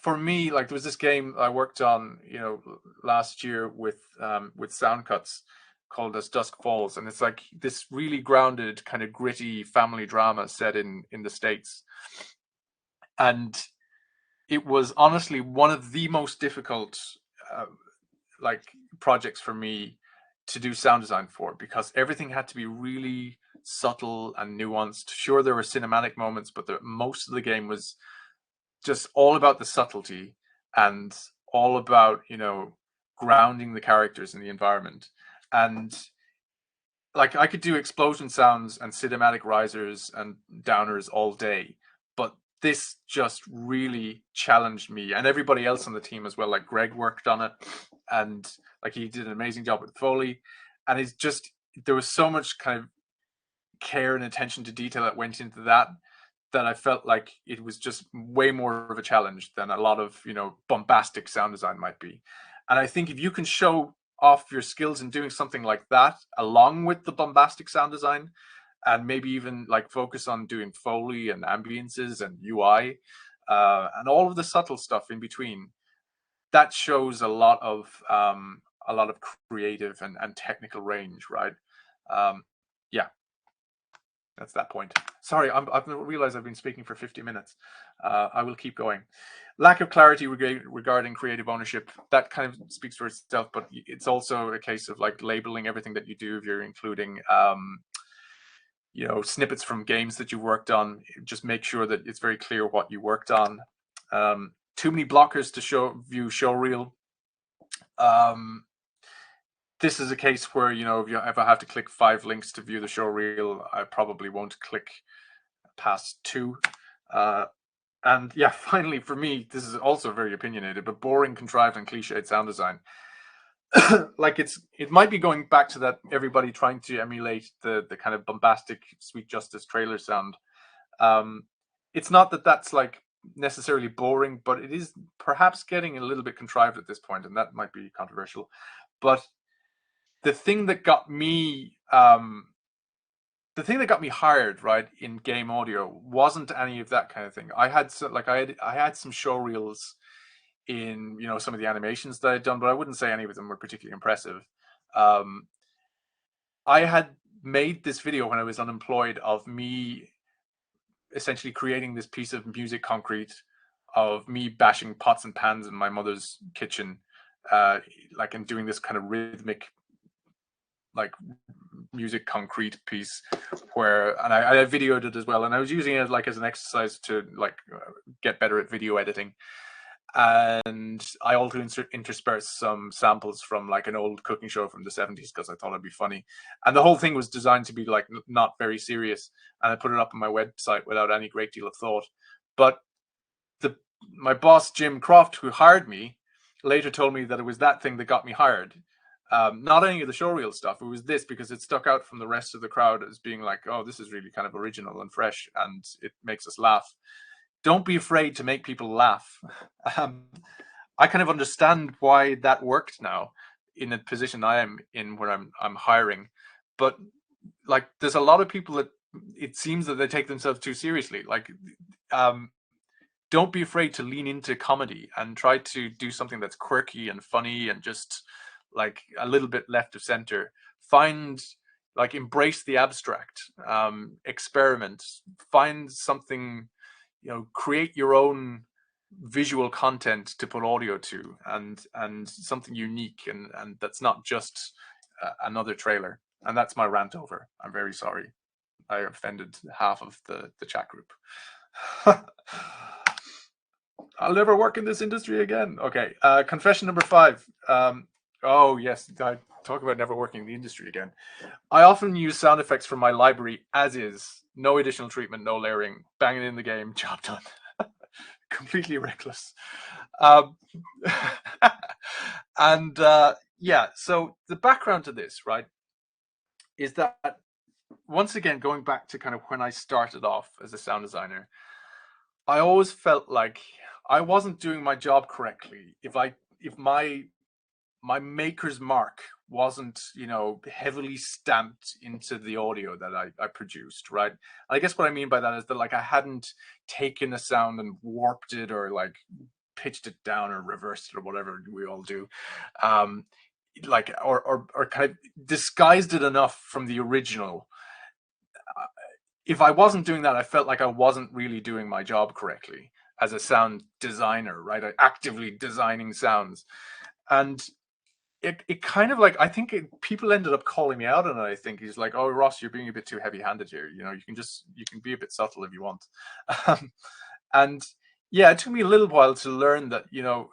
for me, like there was this game I worked on, last year with sound cuts called As Dusk Falls, and it's like this really grounded kind of gritty family drama set in the States. And it was honestly one of the most difficult like projects for me to do sound design for, because everything had to be really subtle and nuanced. Sure, there were cinematic moments, but most of the game was just all about the subtlety and all about grounding the characters in the environment. And like I could do explosion sounds and cinematic risers and downers all day, but this just really challenged me and everybody else on the team as well. Like Greg worked on it, and like he did an amazing job with Foley, and it's just, there was so much kind of care and attention to detail that went into that I felt like it was just way more of a challenge than a lot of bombastic sound design might be. And I think if you can show off your skills in doing something like that along with the bombastic sound design, and maybe even like focus on doing Foley and ambiences and UI and all of the subtle stuff in between, that shows a lot of creative and technical range, right? Yeah, that's that point. Sorry, I've realized I've been speaking for 50 minutes. I will keep going. Lack of clarity regarding creative ownership, that kind of speaks for itself, but it's also a case of like labeling everything that you do. If you're including snippets from games that you worked on, just make sure that it's very clear what you worked on. Too many blockers to view show reel. This is a case where if I have to click 5 links to view the show reel, I probably won't click past 2. And yeah, finally, for me, this is also very opinionated, but boring, contrived, and cliched sound design. Like it might be going back to that everybody trying to emulate the kind of bombastic Sweet Justice trailer sound. It's not that that's like necessarily boring, but it is perhaps getting a little bit contrived at this point, and that might be controversial. But the thing that got me hired, right, in game audio wasn't any of that kind of thing. I had some show reels in, you know, some of the animations that I'd done, but I wouldn't say any of them were particularly impressive. I had made this video when I was unemployed of me essentially creating this piece of music concrete of me bashing pots and pans in my mother's kitchen, like, and doing this kind of rhythmic, like, music concrete piece where, and I videoed it as well, and I was using it like as an exercise to like get better at video editing. And I also interspersed some samples from like an old cooking show from the 70s because I thought it'd be funny. And the whole thing was designed to be like not very serious. And I put it up on my website without any great deal of thought. But my boss, Jim Croft, who hired me, later told me that it was that thing that got me hired. Not any of the showreel stuff. It was this, because it stuck out from the rest of the crowd as being like, oh, this is really kind of original and fresh, and it makes us laugh. Don't be afraid to make people laugh. I kind of understand why that worked now in the position I am in, where I'm hiring. But like, there's a lot of people that it seems that they take themselves too seriously. Like, don't be afraid to lean into comedy and try to do something that's quirky and funny and just like a little bit left of center. Embrace the abstract, experiment, find something, you know, create your own visual content to put audio to, and something unique, and that's not just another trailer. And that's my rant over. I'm very sorry. I offended half of the chat group. I'll never work in this industry again. Okay, confession number 5. Oh yes, I talk about never working in the industry again. I often use sound effects from my library as is, no additional treatment, no layering, banging in the game, job done. Completely reckless. And yeah, so the background to this, right, is that, once again, going back to kind of when I started off as a sound designer, I always felt like I wasn't doing my job correctly if my maker's mark wasn't, you know, heavily stamped into the audio that I produced, right? I guess what I mean by that is that, like, I hadn't taken a sound and warped it, or like pitched it down or reversed it, or whatever we all do, or kind of disguised it enough from the original. If I wasn't doing that, I felt like I wasn't really doing my job correctly as a sound designer, right? Actively designing sounds. And it kind of like, I think people ended up calling me out on it. I think he's like, oh, Ross, you're being a bit too heavy-handed here. You know, you can be a bit subtle if you want. And yeah, it took me a little while to learn that, you know,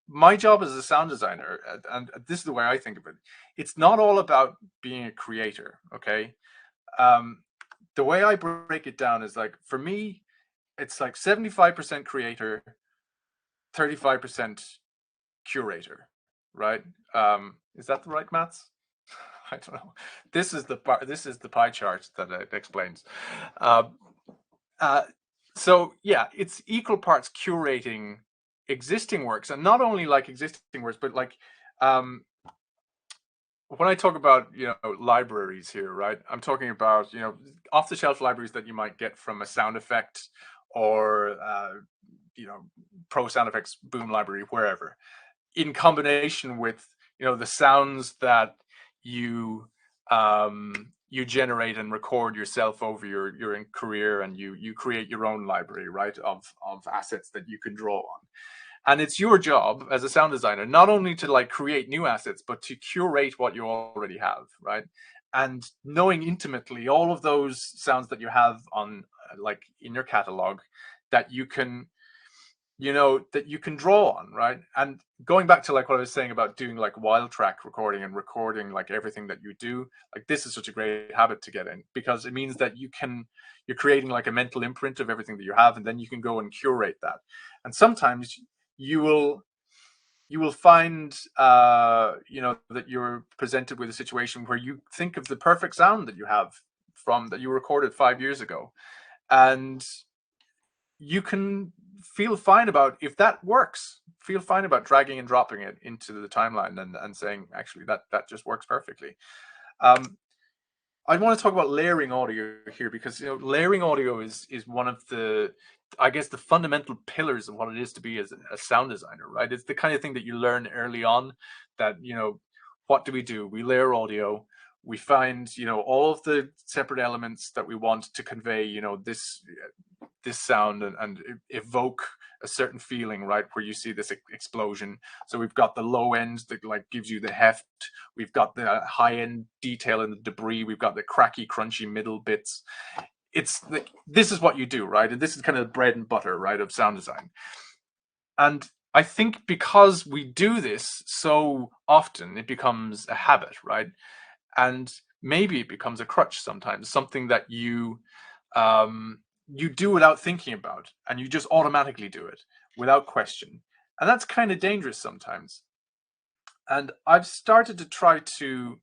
my job as a sound designer, and this is the way I think of it, it's not all about being a creator, okay? The way I break it down is, like, for me, it's like 75% creator, 35% curator, right? Is that the right maths? I don't know. This is the pie chart that it explains. So yeah, it's equal parts curating existing works, and not only like existing works, but like, when I talk about, you know, libraries here, right, I'm talking about, you know, off-the-shelf libraries that you might get from a sound effect, or you know, Pro Sound Effects Boom Library, wherever, in combination with, you know, the sounds that you generate and record yourself over your career, and you create your own library, right, of assets that you can draw on. And it's your job as a sound designer not only to like create new assets, but to curate what you already have, right? And knowing intimately all of those sounds that you have on, like, in your catalog, that you can you know, that you can draw on, right? And going back to like what I was saying about doing like wild track recording and recording like everything that you do, like this is such a great habit to get in, because it means that you're creating like a mental imprint of everything that you have, and then you can go and curate that. And sometimes you will find you know, that you're presented with a situation where you think of the perfect sound that you have from that you recorded 5 years ago, and you can feel fine about, if that works, feel fine about dragging and dropping it into the timeline and saying, actually, that just works perfectly. I want to talk about layering audio here, because, you know, layering audio is one of the, I guess, the fundamental pillars of what it is to be as a sound designer, right? It's the kind of thing that you learn early on, that, you know, what do? We layer audio. We find, you know, all of the separate elements that we want to convey, you know, this sound and evoke a certain feeling, right? Where you see this explosion. So we've got the low end that like gives you the heft. We've got the high end detail in the debris. We've got the cracky, crunchy middle bits. It's like, this is what you do, right? And this is kind of the bread and butter, right, of sound design. And I think because we do this so often, it becomes a habit, right? And maybe it becomes a crutch sometimes, something that you do without thinking about, and you just automatically do it without question. And that's kind of dangerous sometimes. And I've started to try to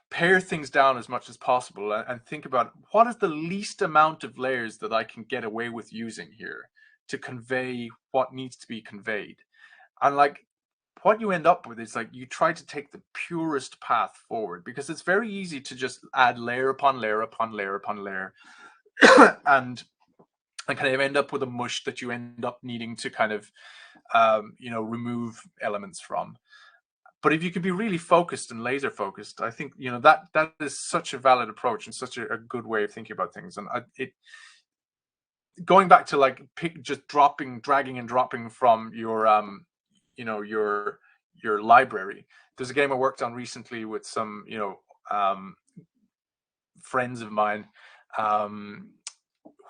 pare things down as much as possible and think about what is the least amount of layers that I can get away with using here to convey what needs to be conveyed. And like, what you end up with is like, you try to take the purest path forward, because it's very easy to just add layer upon layer upon layer upon layer and kind of end up with a mush that you end up needing to kind of you know, remove elements from. But if you can be really focused and laser focused, I think, you know, that is such a valid approach and such a good way of thinking about things. And going back to like just dragging and dropping from your you know, your library. There's a game I worked on recently with some, you know, friends of mine,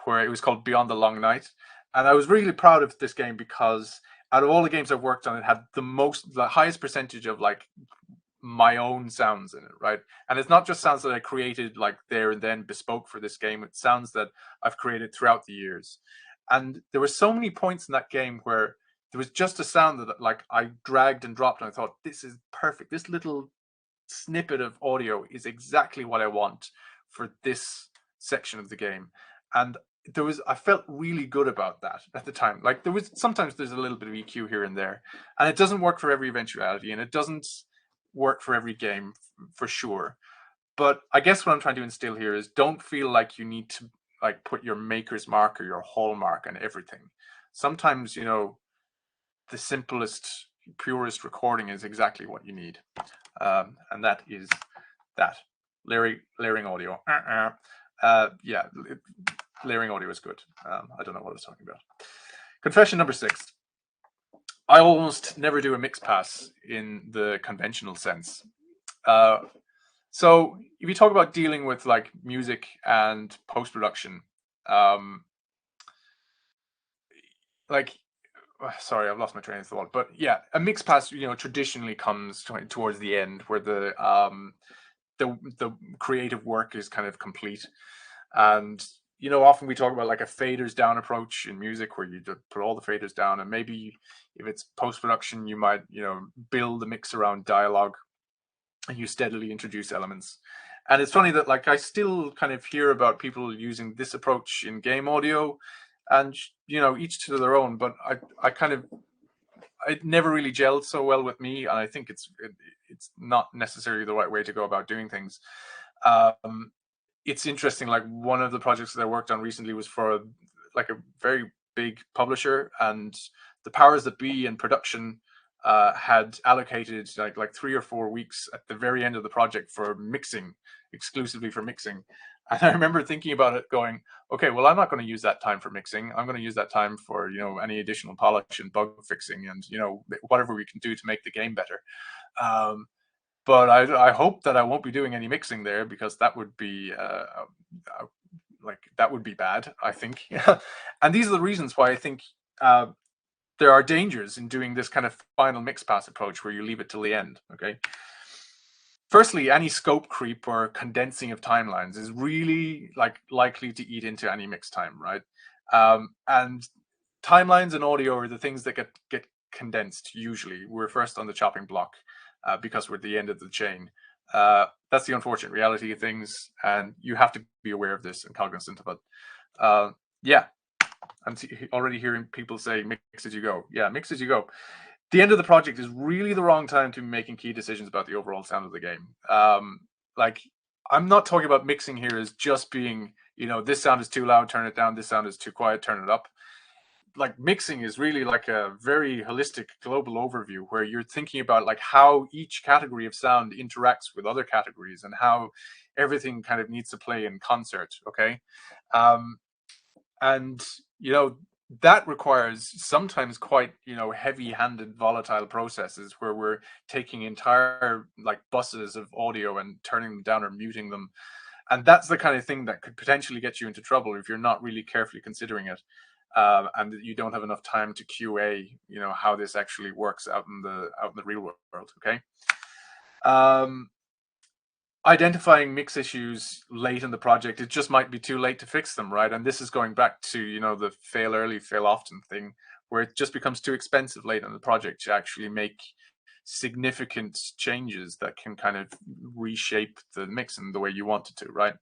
where it was called Beyond the Long Night. And I was really proud of this game because out of all the games I've worked on, it had the highest percentage of like my own sounds in it, right? And it's not just sounds that I created like there and then bespoke for this game. It's sounds that I've created throughout the years. And there were so many points in that game where there was just a sound that like I dragged and dropped, and I thought, this is perfect. This little snippet of audio is exactly what I want for this section of the game. And I felt really good about that at the time. Like, sometimes there's a little bit of EQ here and there, and it doesn't work for every eventuality, and it doesn't work for every game for sure. But I guess what I'm trying to instill here is, don't feel like you need to like put your maker's mark or your hallmark on everything. Sometimes, you know, the simplest, purest recording is exactly what you need. And that is that. Layering audio. Yeah, layering audio is good. I don't know what I was talking about. Confession number 6. I almost never do a mix pass in the conventional sense. So if you talk about dealing with like music and post-production, like, sorry, I've lost my train of thought, but yeah, a mix pass, you know, traditionally comes towards the end, where the creative work is kind of complete. And, you know, often we talk about like a faders down approach in music, where you just put all the faders down, and maybe if it's post-production, you might, you know, build the mix around dialogue, and you steadily introduce elements. And it's funny that like I still kind of hear about people using this approach in game audio, and, you know, each to their own, but I kind of, it never really gelled so well with me, and I think it's not necessarily the right way to go about doing things. It's interesting, like one of the projects that I worked on recently was for like a very big publisher, and the powers that be in production had allocated like 3 or 4 weeks at the very end of the project for mixing, exclusively for mixing. And I remember thinking about it going, okay, well, I'm not going to use that time for mixing. I'm going to use that time for, you know, any additional polish and bug fixing, and, you know, whatever we can do to make the game better. But I hope that I won't be doing any mixing there, because that would be like, that would be bad, I think. And these are the reasons why I think there are dangers in doing this kind of final mix pass approach where you leave it till the end. Okay. Firstly, any scope creep or condensing of timelines is really likely to eat into any mix time, right? And timelines and audio are the things that get condensed. Usually, we're first on the chopping block because we're at the end of the chain. That's the unfortunate reality of things, and you have to be aware of this and cognizant of it. Yeah, I'm already hearing people say mix as you go. Yeah, mix as you go. The end of the project is really the wrong time to be making key decisions about the overall sound of the game. Like, I'm not talking about mixing here as just being, this sound is too loud, turn it down. This sound is too quiet, turn it up. Like, mixing is really like a very holistic global overview where you're thinking about like how each category of sound interacts with other categories and how everything kind of needs to play in concert. Okay. And that requires sometimes quite heavy-handed volatile processes where we're taking entire like buses of audio and turning them down or muting them, and that's the kind of thing that could potentially get you into trouble if you're not really carefully considering it, and you don't have enough time to QA how this actually works out in the real world. Okay. Identifying mix issues late in the project, it just might be too late to fix them, right? And this is going back to the fail early, fail often thing, where it just becomes too expensive late in the project to actually make significant changes that can kind of reshape the mix in the way you want it to, right?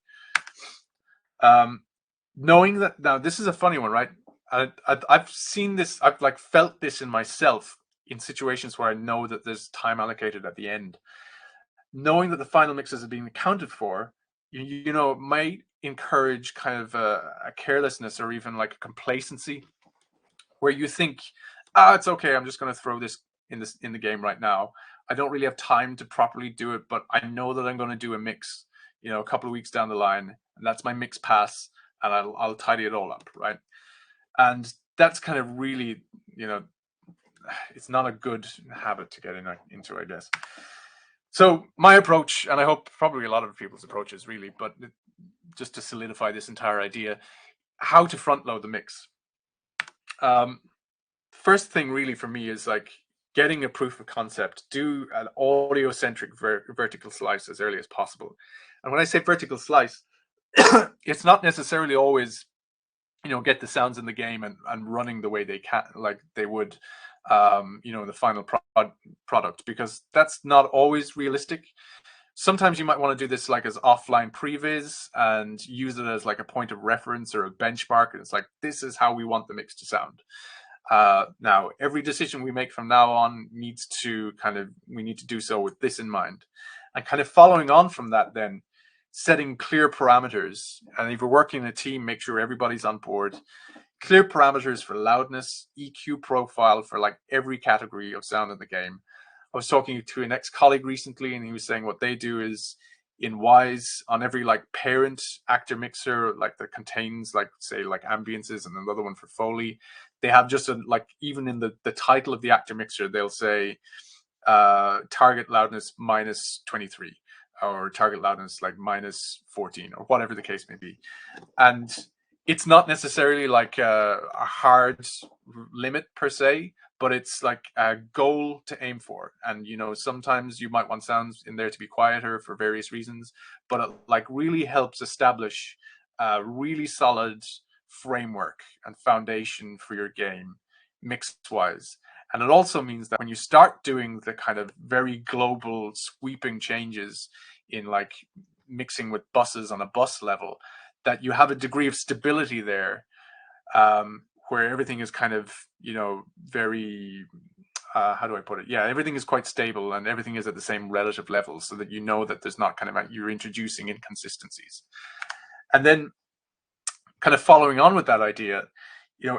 Knowing that, now this is a funny one, right? I've seen this, I've like felt this in myself in situations where I know that there's time allocated at the end. Knowing that the final mixes are being accounted for, might encourage kind of a carelessness or even like a complacency, where you think, it's okay, I'm just going to throw this in the game right now. I don't really have time to properly do it, but I know that I'm going to do a mix, a couple of weeks down the line, and that's my mix pass, and I'll tidy it all up, right? And that's kind of really, it's not a good habit to get into, I guess. So my approach, and I hope probably a lot of people's approaches really, but just to solidify this entire idea, how to front load the mix. First thing really for me is like getting a proof of concept. Do an audio-centric vertical slice as early as possible. And when I say vertical slice, it's not necessarily always, get the sounds in the game and running the way they can, like they would the final product, because that's not always realistic. Sometimes you might want to do this like as offline previs and use it as like a point of reference or a benchmark, and it's like, this is how we want the mix to sound. Now every decision we make from now on we need to do so with this in mind, and kind of following on from that, then setting clear parameters. And if you're working in a team, make sure everybody's on board. Clear parameters for loudness, EQ profile for like every category of sound in the game. I was talking to an ex-colleague recently, and he was saying what they do is in Wise, on every like parent actor mixer, like that contains like say like ambiances and another one for Foley, they have just even in the title of the actor mixer, they'll say target loudness -23 or target loudness like -14 or whatever the case may be. And it's not necessarily like a hard limit per se, but it's like a goal to aim for. And sometimes you might want sounds in there to be quieter for various reasons, but it like really helps establish a really solid framework and foundation for your game mix wise. And it also means that when you start doing the kind of very global sweeping changes in like mixing with buses on a bus level, that you have a degree of stability there, where everything is kind of, very, how do I put it? Yeah, everything is quite stable and everything is at the same relative level, so that that there's not kind of, you're introducing inconsistencies. And then kind of following on with that idea,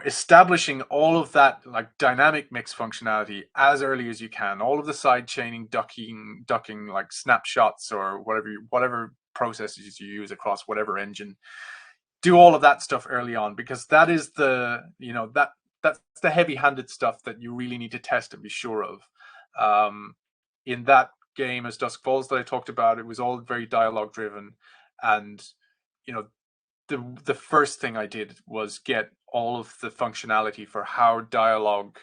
establishing all of that like dynamic mix functionality as early as you can, all of the side chaining, ducking like snapshots or whatever processes you use across whatever engine. Do all of that stuff early on, because that is that's the heavy-handed stuff that you really need to test and be sure of. In that game, as Dusk Falls that I talked about, it was all very dialogue driven, and the first thing I did was get all of the functionality for how dialogue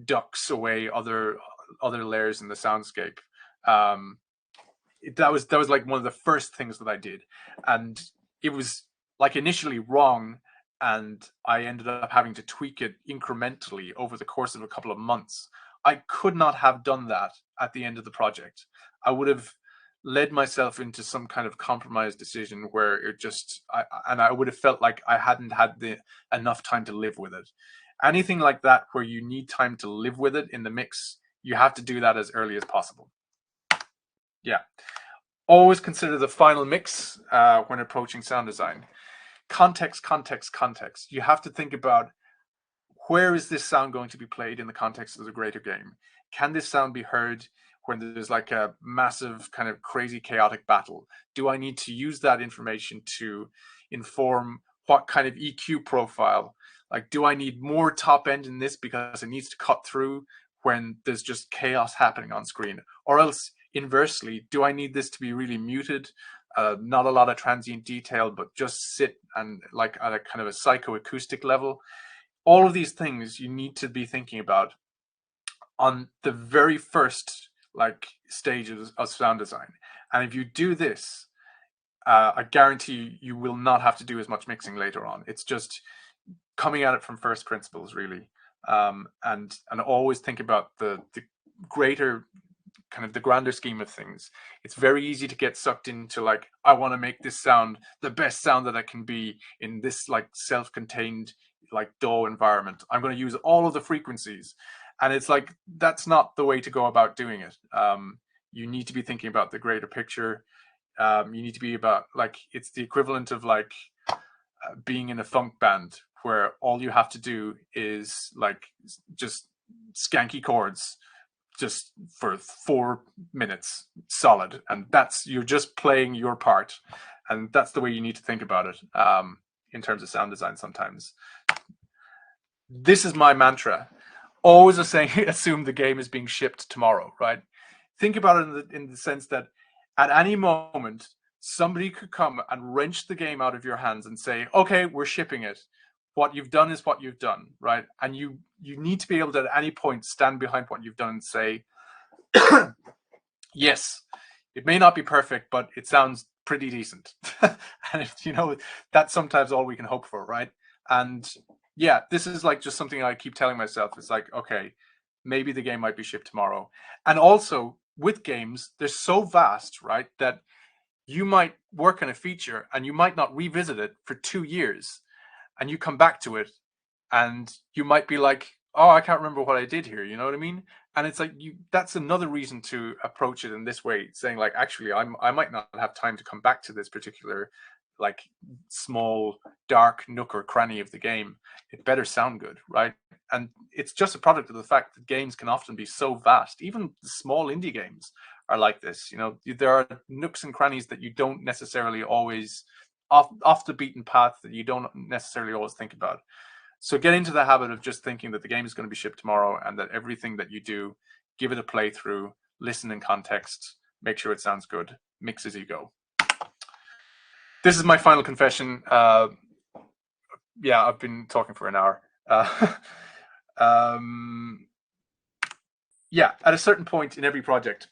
ducks away other layers in the soundscape. That was like one of the first things that I did, and it was like initially wrong, and I ended up having to tweak it incrementally over the course of a couple of months. I could not have done that at the end of the project. I would have led myself into some kind of compromise decision where it just I would have felt like I hadn't had enough time to live with it. Anything like that where you need time to live with it in the mix, you have to do that as early as possible. Yeah. Always consider the final mix when approaching sound design. Context, context, context. You have to think about, where is this sound going to be played in the context of the greater game? Can this sound be heard when there's like a massive kind of crazy chaotic battle? Do I need to use that information to inform what kind of EQ profile? Like, do I need more top end in this because it needs to cut through when there's just chaos happening on screen? Or else, inversely, do I need this to be really muted, not a lot of transient detail, but just sit and like at a kind of a psychoacoustic level? All of these things you need to be thinking about on the very first like stages of sound design. And if you do this, I guarantee you will not have to do as much mixing later on. It's just coming at it from first principles, really. And always think about the greater kind of the grander scheme of things. It's very easy to get sucked into like, I want to make this sound the best sound that I can be in this like self-contained like DAW environment. I'm going to use all of the frequencies, and it's like, that's not the way to go about doing it. You need to be thinking about the greater picture. You need to be about like, it's the equivalent of like being in a funk band where all you have to do is like just skanky chords just for 4 minutes solid, and you're just playing your part. And that's the way you need to think about it in terms of sound design sometimes. This is my mantra. Always assume the game is being shipped tomorrow, right? Think about it in the sense that at any moment, somebody could come and wrench the game out of your hands and say, okay, we're shipping it. What you've done is what you've done, right? And you need to be able to at any point stand behind what you've done and say, yes, it may not be perfect, but it sounds pretty decent. And that's sometimes all we can hope for, right? And yeah, this is like just something I keep telling myself. It's like, okay, maybe the game might be shipped tomorrow. And also with games, they're so vast, right, that you might work on a feature and you might not revisit it for 2 years, and you come back to it and you might be like, oh, I can't remember what I did here. You know what I mean? And it's like, that's another reason to approach it in this way, saying like, actually, I might not have time to come back to this particular like small dark nook or cranny of the game. It better sound good, right? And it's just a product of the fact that games can often be so vast. Even small indie games are like this. There are nooks and crannies that you don't necessarily always off the beaten path, that you don't necessarily always think about. So get into the habit of just thinking that the game is going to be shipped tomorrow, and that everything that you do, give it a playthrough, listen in context, make sure it sounds good, mix as you go. This is my final confession. Yeah, I've been talking for an hour. Yeah, at a certain point in every project,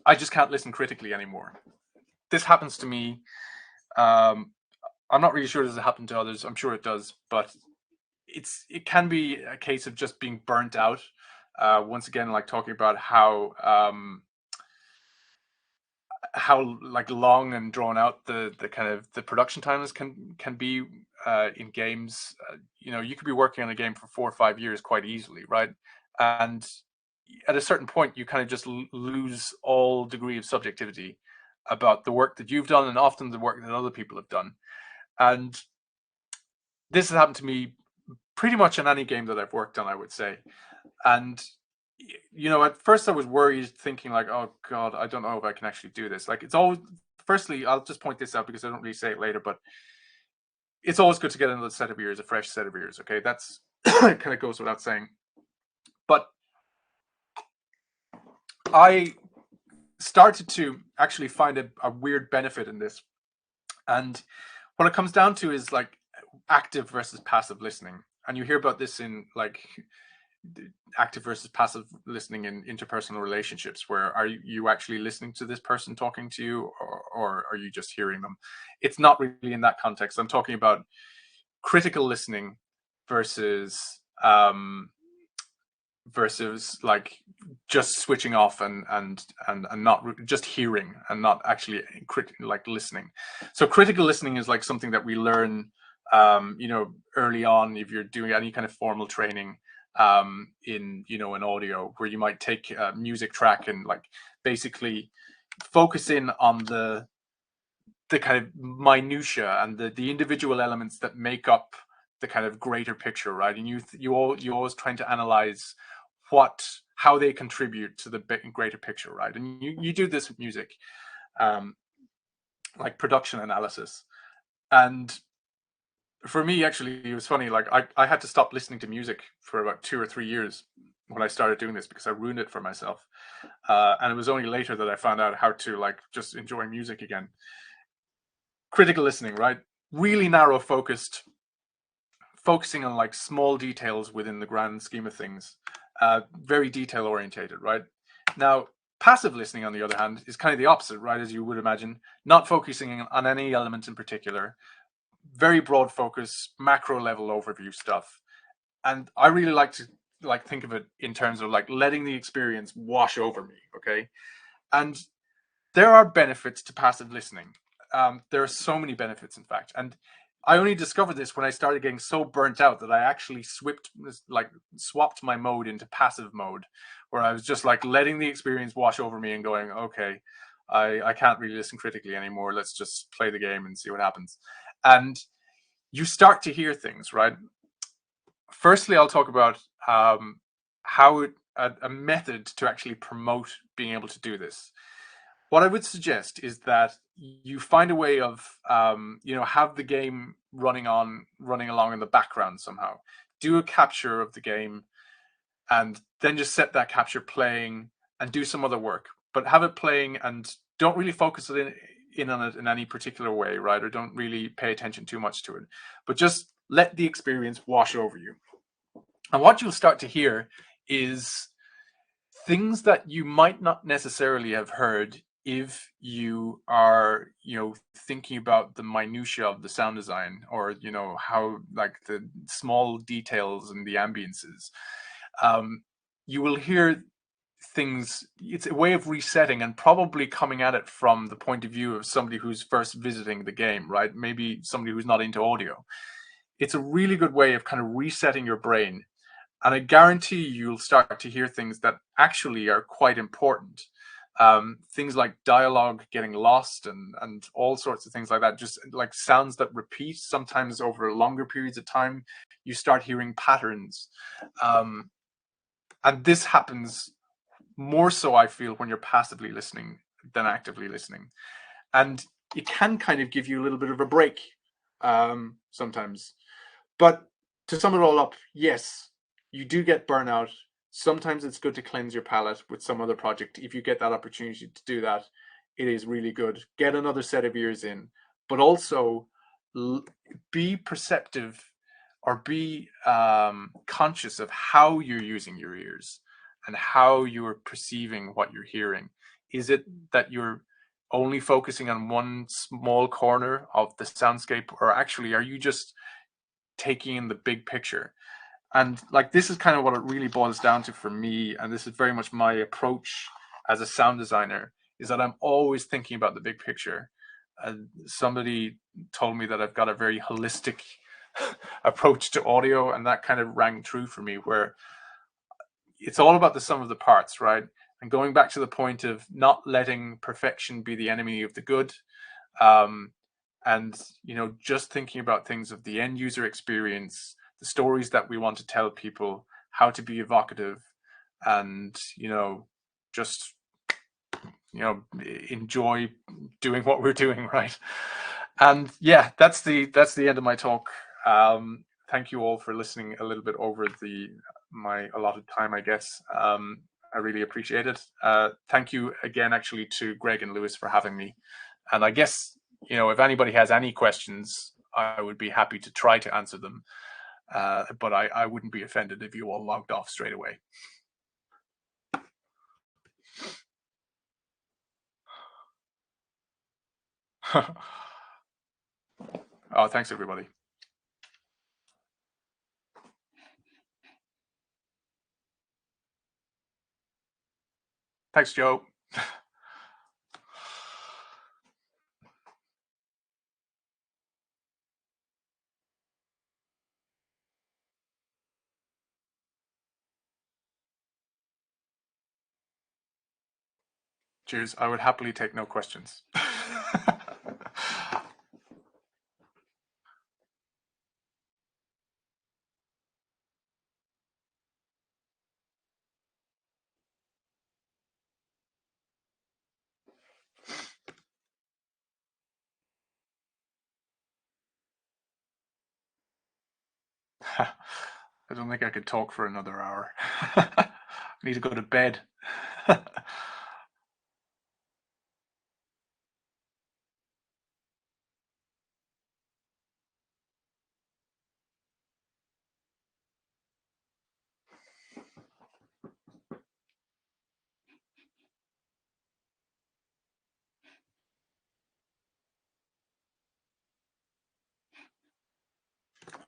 I just can't listen critically anymore. This happens to me. I'm not really sure does it happen to others. I'm sure it does, but it can be a case of just being burnt out. Once again, like talking about how like long and drawn out the kind of the production times can be in games. You could be working on a game for 4 or 5 years quite easily, right? And at a certain point, you kind of just lose all degree of subjectivity about the work that you've done, and often the work that other people have done. And this has happened to me pretty much in any game that I've worked on, I would say. And at first I was worried, thinking like, oh God, I don't know if I can actually do this. Like, it's always, firstly, I'll just point this out because I don't really say it later, but it's always good to get another set of ears, a fresh set of ears. Okay, that's kind of goes without saying. But I started to actually find a weird benefit in this. And what it comes down to is like active versus passive listening. And you hear about this in like active versus passive listening in interpersonal relationships, where are you actually listening to this person talking to you, or are you just hearing them? It's not really in that context. I'm talking about critical listening versus like just switching off and not just hearing and not actually like listening. So critical listening is like something that we learn early on if you're doing any kind of formal training in an audio, where you might take a music track and like basically focus in on the kind of minutia and the individual elements that make up the kind of greater picture, right? And you're always trying to analyze how they contribute to the greater picture, right? And you do this with music, like production analysis. And for me, actually, it was funny. Like I had to stop listening to music for about 2 or 3 years when I started doing this, because I ruined it for myself. And it was only later that I found out how to like just enjoy music again. Critical listening, right? Really narrow focused, focusing on like small details within the grand scheme of things. Very detail orientated, right? Now, passive listening, on the other hand, is kind of the opposite, right? As you would imagine, not focusing on any element in particular, very broad focus, macro level overview stuff. And I really like to like think of it in terms of like letting the experience wash over me, okay? And there are benefits to passive listening. There are so many benefits, in fact. And I only discovered this when I started getting so burnt out that I actually swapped my mode into passive mode, where I was just like letting the experience wash over me and going, okay, I can't really listen critically anymore. Let's just play the game and see what happens. And you start to hear things, right? Firstly, I'll talk about how a method to actually promote being able to do this. What I would suggest is that you find a way of, have the game running along in the background somehow. Do a capture of the game, and then just set that capture playing and do some other work. But have it playing and don't really focus in on it in any particular way, right? Or don't really pay attention too much to it. But just let the experience wash over you. And what you'll start to hear is things that you might not necessarily have heard if you are, thinking about the minutia of the sound design, or, how like the small details and the ambiances. You will hear things. It's a way of resetting and probably coming at it from the point of view of somebody who's first visiting the game, right? Maybe somebody who's not into audio. It's a really good way of kind of resetting your brain. And I guarantee you'll start to hear things that actually are quite important. Things like dialogue getting lost and all sorts of things like that, just like sounds that repeat sometimes over longer periods of time. You start hearing patterns. And this happens more so, I feel, when you're passively listening than actively listening. And it can kind of give you a little bit of a break sometimes. But to sum it all up, yes, you do get burnout. Sometimes it's good to cleanse your palate with some other project. If you get that opportunity to do that, it is really good. Get another set of ears in, but also be perceptive, or be conscious of how you're using your ears and how you're perceiving what you're hearing. Is it that you're only focusing on one small corner of the soundscape, or actually are you just taking in the big picture? And like, this is kind of what it really boils down to for me, and this is very much my approach as a sound designer, is that I'm always thinking about the big picture. And somebody told me that I've got a very holistic approach to audio, and that kind of rang true for me, where it's all about the sum of the parts, right? And going back to the point of not letting perfection be the enemy of the good, and just thinking about things of the end user experience, the stories that we want to tell people, how to be evocative, and just enjoy doing what we're doing, right? And yeah, that's the end of my talk. Thank you all for listening a little bit over my allotted time, I guess. I really appreciate it. Thank you again, actually, to Greg and Lewis for having me. And I guess if anybody has any questions, I would be happy to try to answer them. But I wouldn't be offended if you all logged off straight away. Oh, thanks, everybody. Thanks, Joe. Cheers. I would happily take no questions. I don't think I could talk for another hour. I need to go to bed.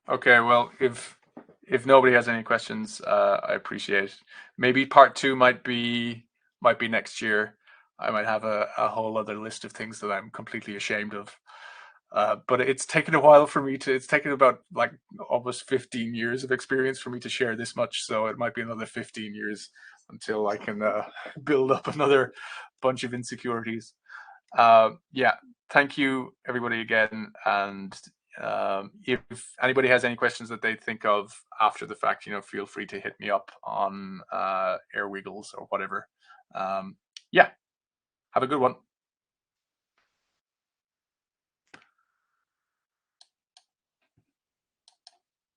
Okay, well, if nobody has any questions, I appreciate it. Maybe part 2 might be next year. I might have a whole other list of things that I'm completely ashamed of. But it's taken a while for me to. It's taken about like almost 15 years of experience for me to share this much. So it might be another 15 years until I can build up another bunch of insecurities. Yeah, thank you everybody again. And if anybody has any questions that they think of after the fact, feel free to hit me up on Airwiggles or whatever. Yeah, have a good one.